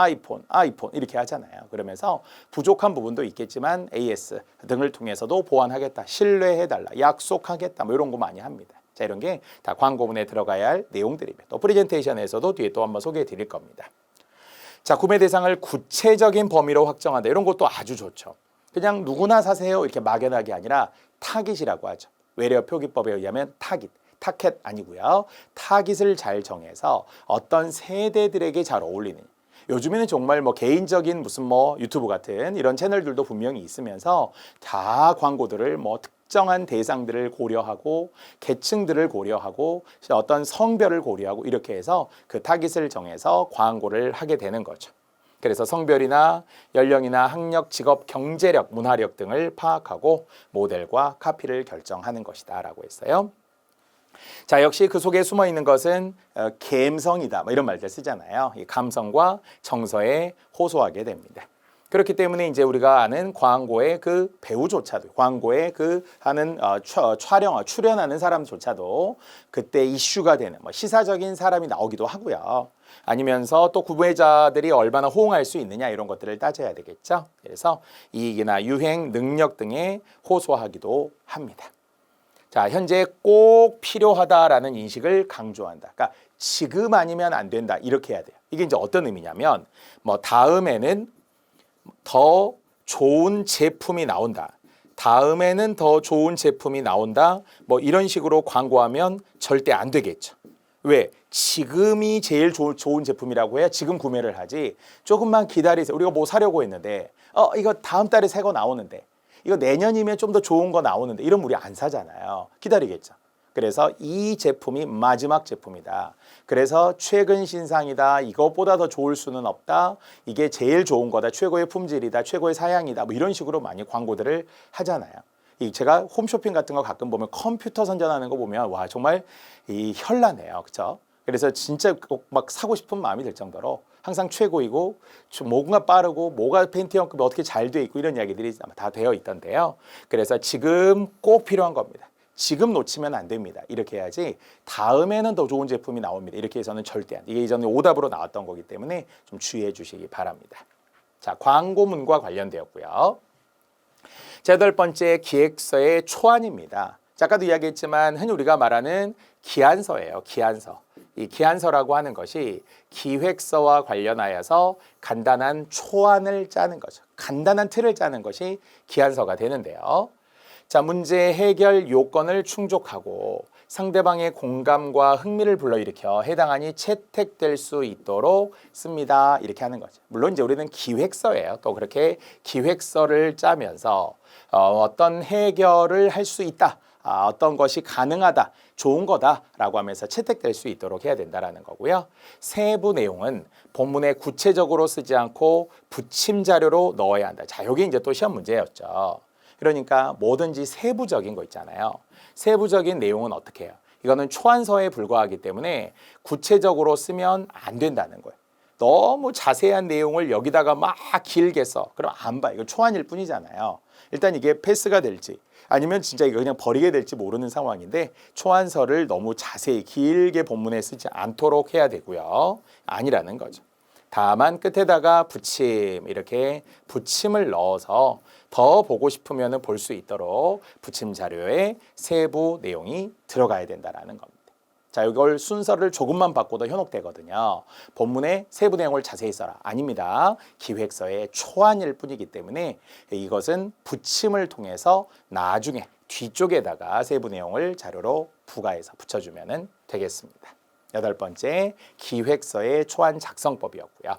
이렇게 하잖아요. 그러면서 부족한 부분도 있겠지만 AS 등을 통해서도 보완하겠다. 신뢰해달라. 약속하겠다. 뭐 이런 거 많이 합니다. 자, 이런 게 다 광고문에 들어가야 할 내용들입니다. 또 프레젠테이션에서도 뒤에 또 한번 소개해 드릴 겁니다. 자, 구매 대상을 구체적인 범위로 확정한다. 이런 것도 아주 좋죠. 그냥 누구나 사세요 이렇게 막연하게 아니라 타깃이라고 하죠. 외래어 표기법에 의하면 타깃 아니고요. 타깃을 잘 정해서 어떤 세대들에게 잘 어울리는. 요즘에는 정말 뭐 개인적인 무슨 뭐 유튜브 같은 이런 채널들도 분명히 있으면서 다 광고들을 뭐 특정한 대상들을 고려하고 계층들을 고려하고 어떤 성별을 고려하고 이렇게 해서 그 타깃을 정해서 광고를 하게 되는 거죠. 그래서 성별이나 연령이나 학력, 직업, 경제력, 문화력 등을 파악하고 모델과 카피를 결정하는 것이다 라고 했어요. 자, 역시 그 속에 숨어 있는 것은 감성이다 뭐 이런 말들 쓰잖아요. 이 감성과 정서에 호소하게 됩니다. 그렇기 때문에 이제 우리가 아는 광고의 그 배우조차도 광고에 그 하는 출연하는 사람조차도 그때 이슈가 되는 뭐 시사적인 사람이 나오기도 하고요. 아니면서 또 구매자들이 얼마나 호응할 수 있느냐 이런 것들을 따져야 되겠죠. 그래서 이익이나 유행, 능력 등에 호소하기도 합니다. 자, 현재 꼭 필요하다라는 인식을 강조한다. 그러니까 지금 아니면 안 된다 이렇게 해야 돼요. 이게 이제 어떤 의미냐면 뭐 다음에는 더 좋은 제품이 나온다. 다음에는 더 좋은 제품이 나온다. 뭐 이런 식으로 광고하면 절대 안 되겠죠. 왜? 지금이 제일 좋은 제품이라고 해야 지금 구매를 하지. 조금만 기다리세요. 우리가 뭐 사려고 했는데 이거 다음 달에 새 거 나오는데 이거 내년이면 좀 더 좋은 거 나오는데 이러면 우리 안 사잖아요. 기다리겠죠. 그래서 이 제품이 마지막 제품이다. 그래서 최근 신상이다. 이것보다 더 좋을 수는 없다. 이게 제일 좋은 거다. 최고의 품질이다. 최고의 사양이다. 뭐 이런 식으로 많이 광고들을 하잖아요. 제가 홈쇼핑 같은 거 가끔 보면 컴퓨터 선전하는 거 보면 와 정말 이 현란해요. 그렇죠? 그래서 진짜 꼭 막 사고 싶은 마음이 들 정도로 항상 최고이고 뭐가 빠르고 뭐가 펜티엄급이 어떻게 잘 돼 있고 이런 이야기들이 다 되어 있던데요. 그래서 지금 꼭 필요한 겁니다. 지금 놓치면 안 됩니다. 이렇게 해야지 다음에는 더 좋은 제품이 나옵니다. 이렇게 해서는 절대 안 돼요. 이게 이전에 오답으로 나왔던 거기 때문에 좀 주의해 주시기 바랍니다. 자, 광고문과 관련되었고요. 자, 8번째 기획서의 초안입니다. 자, 아까도 이야기했지만 흔히 우리가 말하는 기안서예요. 기안서. 이 기안서라고 하는 것이 기획서와 관련하여서 간단한 초안을 짜는 거죠. 간단한 틀을 짜는 것이 기안서가 되는데요. 자, 문제 해결 요건을 충족하고 상대방의 공감과 흥미를 불러일으켜 해당안이 채택될 수 있도록 씁니다. 이렇게 하는 거죠. 물론 이제 우리는 기획서예요. 또 그렇게 기획서를 짜면서 어떤 해결을 할 수 있다. 어떤 것이 가능하다, 좋은 거다라고 하면서 채택될 수 있도록 해야 된다라는 거고요. 세부 내용은 본문에 구체적으로 쓰지 않고 붙임 자료로 넣어야 한다. 자, 여기 이제 또 시험 문제였죠. 그러니까 뭐든지 세부적인 거 있잖아요. 세부적인 내용은 어떻게 해요? 이거는 초안서에 불과하기 때문에 구체적으로 쓰면 안 된다는 거예요. 너무 자세한 내용을 여기다가 막 길게 써. 그럼 안 봐. 이거 초안일 뿐이잖아요. 일단 이게 패스가 될지 아니면 진짜 이거 그냥 버리게 될지 모르는 상황인데 초안서를 너무 자세히 길게 본문에 쓰지 않도록 해야 되고요. 아니라는 거죠. 다만 끝에다가 붙임 이렇게 붙임을 넣어서 더 보고 싶으면 볼 수 있도록 붙임 자료에 세부 내용이 들어가야 된다는 겁니다. 자, 이걸 순서를 조금만 바꿔도 현혹되거든요. 본문의 세부 내용을 자세히 써라. 아닙니다. 기획서의 초안일 뿐이기 때문에 이것은 붙임을 통해서 나중에 뒤쪽에다가 세부 내용을 자료로 부가해서 붙여주면 되겠습니다. 8번째, 기획서의 초안 작성법이었고요.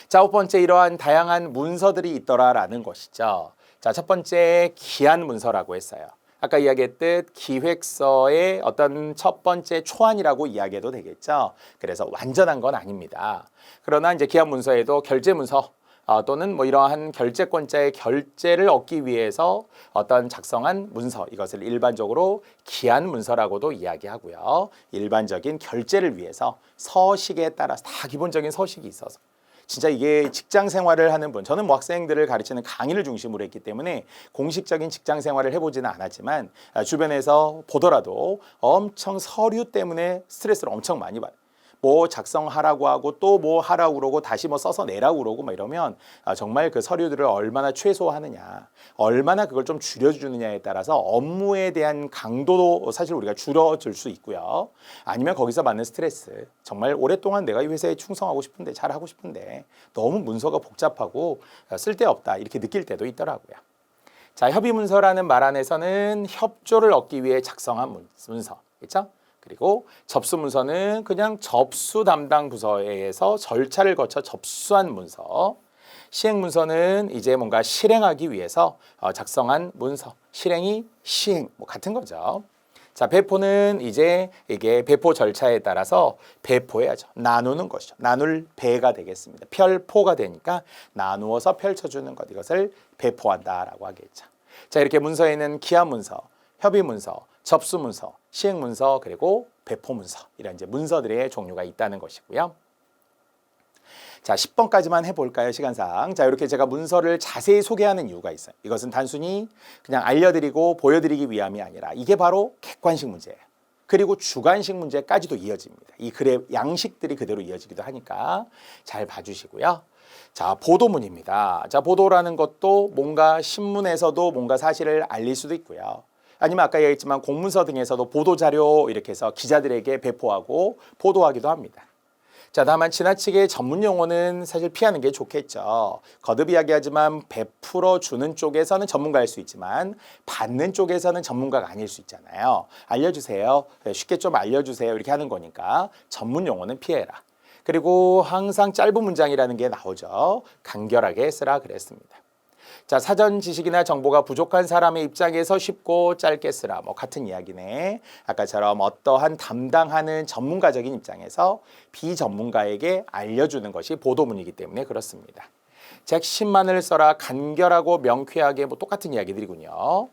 자, 9번째, 이러한 다양한 문서들이 있더라라는 것이죠. 자, 첫 번째, 기한 문서라고 했어요. 아까 이야기했듯 기획서의 어떤 첫 번째 초안이라고 이야기해도 되겠죠. 그래서 완전한 건 아닙니다. 그러나 이제 기한 문서에도 결제 문서 또는 뭐 이러한 결제권자의 결제를 얻기 위해서 어떤 작성한 문서, 이것을 일반적으로 기한 문서라고도 이야기하고요. 일반적인 결제를 위해서 서식에 따라서 다 기본적인 서식이 있어서 진짜 이게 직장 생활을 하는 분, 저는 뭐 학생들을 가르치는 강의를 중심으로 했기 때문에 공식적인 직장 생활을 해보지는 않았지만 주변에서 보더라도 엄청 서류 때문에 스트레스를 엄청 많이 받아요. 뭐 작성하라고 하고 또 뭐 하라고 그러고 다시 뭐 써서 내라고 그러고 막 이러면 정말 그 서류들을 얼마나 최소화하느냐, 얼마나 그걸 좀 줄여주느냐에 따라서 업무에 대한 강도도 사실 우리가 줄어들 수 있고요. 아니면 거기서 받는 스트레스, 정말 오랫동안 내가 이 회사에 충성하고 싶은데 잘하고 싶은데 너무 문서가 복잡하고 쓸데없다 이렇게 느낄 때도 있더라고요. 자, 협의문서라는 말 안에서는 협조를 얻기 위해 작성한 문서, 그렇죠? 그리고 접수문서는 그냥 접수 담당 부서에 의해서 절차를 거쳐 접수한 문서. 시행문서는 이제 뭔가 실행하기 위해서 작성한 문서. 실행이 시행, 뭐 같은 거죠. 자, 배포는 이제 이게 배포 절차에 따라서 배포해야죠. 나누는 것이죠. 나눌 배가 되겠습니다. 별포가 되니까 나누어서 펼쳐주는 것. 이것을 배포한다라고 하겠죠. 자, 이렇게 문서에는 기하문서, 협의문서, 접수문서, 시행문서, 그리고 배포문서 이런 이제 문서들의 종류가 있다는 것이고요. 자, 10번까지만 해볼까요, 시간상. 자, 이렇게 제가 문서를 자세히 소개하는 이유가 있어요. 이것은 단순히 그냥 알려드리고 보여드리기 위함이 아니라 이게 바로 객관식 문제예요. 그리고 주관식 문제까지도 이어집니다. 이 글의 양식들이 그대로 이어지기도 하니까 잘 봐주시고요. 자, 보도문입니다. 자, 보도라는 것도 뭔가 신문에서도 뭔가 사실을 알릴 수도 있고요. 아니면 아까 얘기했지만 공문서 등에서도 보도자료 이렇게 해서 기자들에게 배포하고 보도하기도 합니다. 자, 다만 지나치게 전문 용어는 사실 피하는 게 좋겠죠. 거듭 이야기하지만 베풀어 주는 쪽에서는 전문가일 수 있지만 받는 쪽에서는 전문가가 아닐 수 있잖아요. 알려주세요. 쉽게 좀 알려주세요. 이렇게 하는 거니까 전문 용어는 피해라. 그리고 항상 짧은 문장이라는 게 나오죠. 간결하게 쓰라 그랬습니다. 자, 사전 지식이나 정보가 부족한 사람의 입장에서 쉽고 짧게 쓰라. 뭐 같은 이야기네. 아까처럼 어떠한 담당하는 전문가적인 입장에서 비전문가에게 알려주는 것이 보도문이기 때문에 그렇습니다. 핵심만을 써라. 간결하고 명쾌하게 뭐 똑같은 이야기들이군요.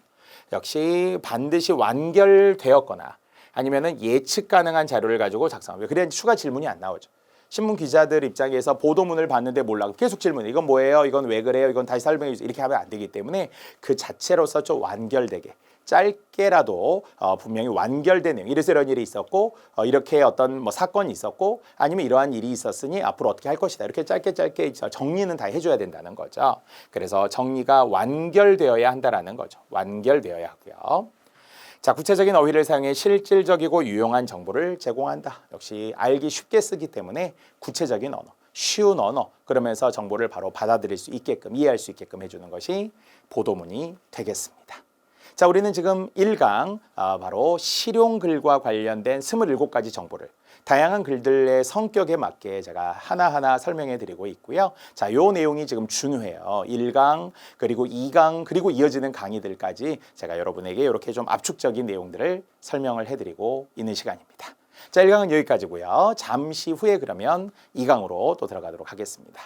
역시 반드시 완결되었거나 아니면은 예측 가능한 자료를 가지고 작성하면 그래야 추가 질문이 안 나오죠. 신문 기자들 입장에서 보도문을 봤는데 몰라 계속 질문해. 이건 뭐예요? 이건 왜 그래요? 이건 다시 설명해 주세요. 이렇게 하면 안 되기 때문에 그 자체로서 좀 완결되게 짧게라도 분명히 완결된 내용. 이래서 이런 일이 있었고 이렇게 어떤 뭐 사건이 있었고 아니면 이러한 일이 있었으니 앞으로 어떻게 할 것이다. 이렇게 짧게 정리는 다 해줘야 된다는 거죠. 그래서 정리가 완결되어야 한다라는 거죠. 완결되어야 하고요. 자, 구체적인 어휘를 사용해 실질적이고 유용한 정보를 제공한다. 역시 알기 쉽게 쓰기 때문에 구체적인 언어, 쉬운 언어, 그러면서 정보를 바로 받아들일 수 있게끔, 이해할 수 있게끔 해주는 것이 보도문이 되겠습니다. 자, 우리는 지금 1강 바로 실용글과 관련된 27가지 정보를 다양한 글들의 성격에 맞게 제가 하나하나 설명해 드리고 있고요. 자, 요 내용이 지금 중요해요. 1강 그리고 2강 그리고 이어지는 강의들까지 제가 여러분에게 이렇게 좀 압축적인 내용들을 설명을 해 드리고 있는 시간입니다. 자, 1강은 여기까지고요. 잠시 후에 그러면 2강으로 또 들어가도록 하겠습니다.